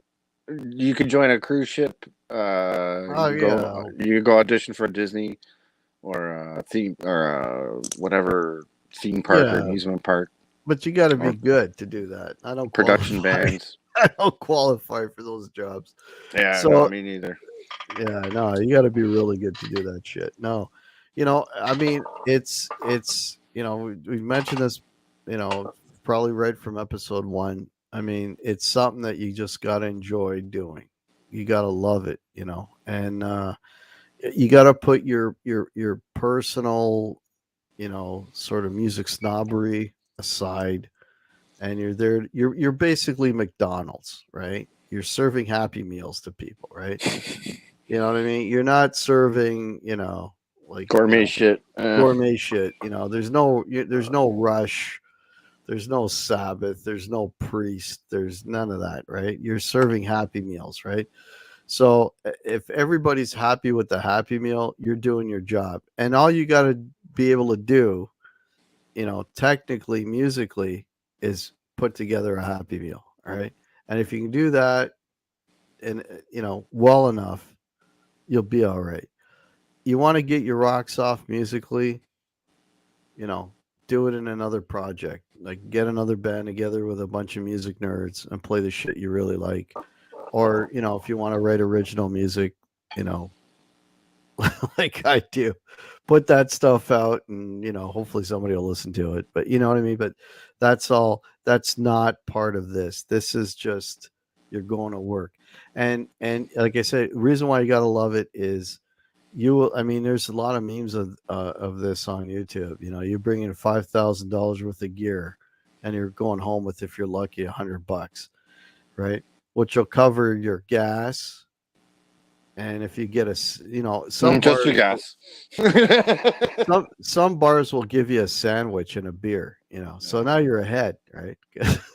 you could join a cruise ship. oh yeah, You go audition for Disney or theme or whatever theme park or yeah. amusement park But you got to be or good to do that. I don't production qualify. bands. I don't qualify for those jobs. Yeah, no, So me neither. Yeah, no, you got to be really good to do that shit. No, I mean, we mentioned this, probably right from episode one. I mean, it's something that you just got to enjoy doing. You got to love it, and you got to put your personal, sort of music snobbery aside, and you're there. You're basically McDonald's, right? You're serving Happy Meals to people, right? You know what I mean? You're not serving, like, Gourmet shit. gourmet shit. There's no rush. There's no Sabbath. There's no priest. There's none of that, right? You're serving Happy Meals, right? So if everybody's happy with the Happy Meal, you're doing your job. And all you got to be able to do, technically, musically, is put together a Happy Meal, all right? And if you can do that and, well enough, you'll be all right. You want to get your rocks off musically, you know, do it in another project. Like, get another band together with a bunch of music nerds and play the shit you really like. Or, if you want to write original music, you know, like I do, put that stuff out and, hopefully somebody will listen to it. But you know what I mean? But that's all, that's not part of this. This is just, you're going to work. And like I said, the reason why you got to love it is, I mean, there's a lot of memes of this on YouTube. You bring in $5,000 worth of gear, and you're going home with, if you're lucky, $100, right? Which will cover your gas, and if you get some Just your bars, gas. some bars will give you a sandwich and a beer. So now you're ahead, right?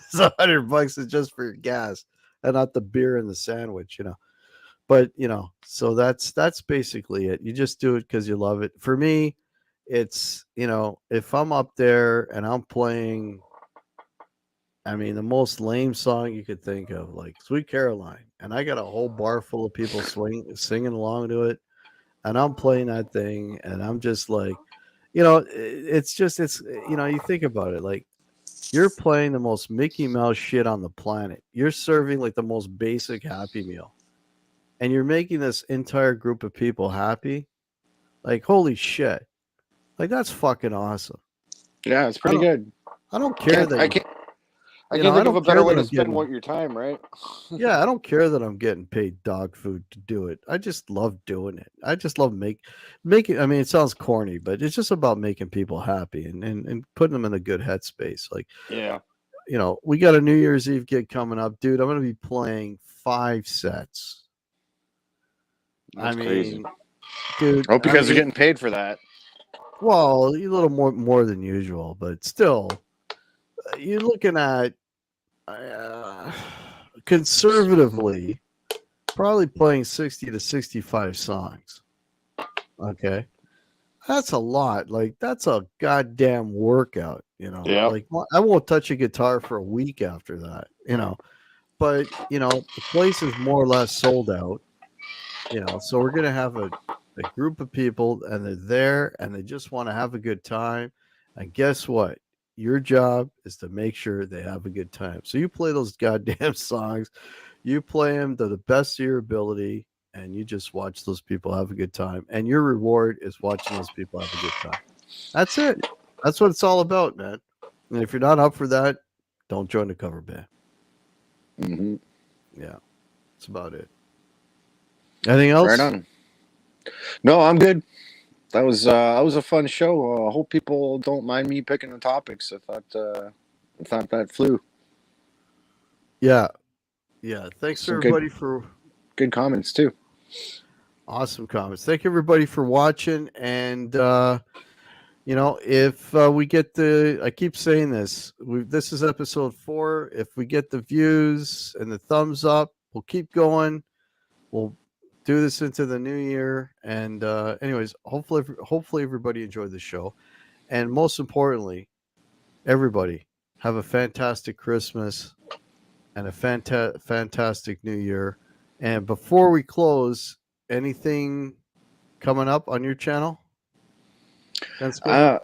So $100 is just for your gas, and not the beer and the sandwich. But so that's basically it. You just do it because you love it. For me, it's, if I'm up there and I'm playing, I mean, the most lame song you could think of, like Sweet Caroline, and I got a whole bar full of people singing along to it, and I'm playing that thing, and I'm just like, you think about it, like, you're playing the most Mickey Mouse shit on the planet. You're serving like the most basic Happy Meal, and you're making this entire group of people happy. Like, holy shit. Like, that's fucking awesome. Yeah, it's I pretty don't good. I don't care Can't that I you can't I you know, can't I think of don't a care better way that to I'm spend getting your time, right? yeah, I don't care that I'm getting paid dog food to do it. I just love doing it. I just love making, I mean, it sounds corny, but it's just about making people happy and putting them in a good headspace. Like, Yeah, we got a New Year's Eve gig coming up, dude. I'm going to be playing 5 sets. I that's crazy. mean, dude, I hope you I guys are mean, getting paid for that. well, a little more than usual, but still, you're looking at, uh, conservatively, probably playing 60 to 65 songs. Okay. That's a lot. Like, that's a goddamn workout, Yeah. Like, I won't touch a guitar for a week after that, But, the place is more or less sold out, So we're going to have a group of people, and they're there and they just want to have a good time. And guess what? Your job is to make sure they have a good time. So you play those goddamn songs, you play them to the best of your ability, and you just watch those people have a good time. And your reward is watching those people have a good time. That's it. That's what it's all about, man. And if you're not up for that, don't join the cover band. Hmm. Yeah, that's about it. Anything Right else? on. No, I'm good. That was a fun show. I hope people don't mind me picking the topics. I thought that flew. Yeah, yeah. Thanks Some good everybody for good comments too. awesome comments. Thank you everybody for watching. And if we get I keep saying this. This is episode 4. If we get the views and the thumbs up, we'll keep going. We'll do this into the new year. And anyways, hopefully everybody enjoyed the show. And most importantly, everybody have a fantastic Christmas and a fantastic new year. And before we close, anything coming up on your channel, Denskil? Uh,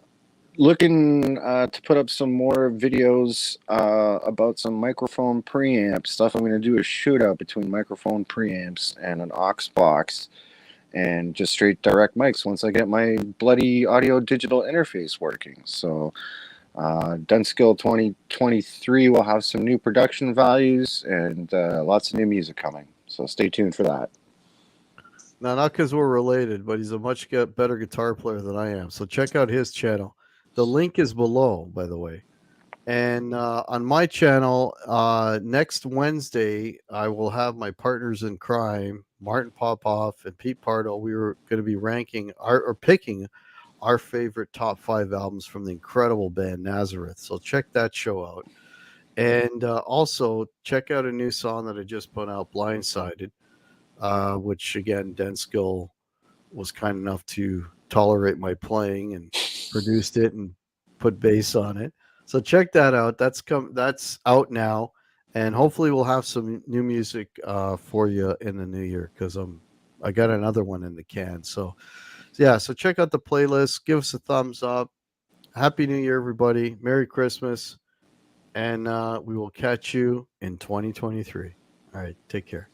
looking to put up some more videos about some microphone preamp stuff. I'm going to do a shootout between microphone preamps and an aux box, and just straight direct mics once I get my bloody audio digital interface working. So, Denskil 2023 will have some new production values and lots of new music coming. So, stay tuned for that. Now, not because we're related, but he's a much better guitar player than I am. So check out his channel. The link is below, by the way. And on my channel, next Wednesday, I will have my partners in crime, Martin Popoff and Pete Pardo. We were going to be ranking or picking our favorite top 5 albums from the incredible band Nazareth. So check that show out. And also check out a new song that I just put out, Blindsided, which again, Denskil was kind enough to tolerate my playing and produced it and put bass on it. So check that out. That's out now, and hopefully we'll have some new music for you in the new year because I got another one in the can. So yeah, so check out the playlist. Give us a thumbs up. Happy New Year, everybody. Merry Christmas, and we will catch you in 2023. All right, take care.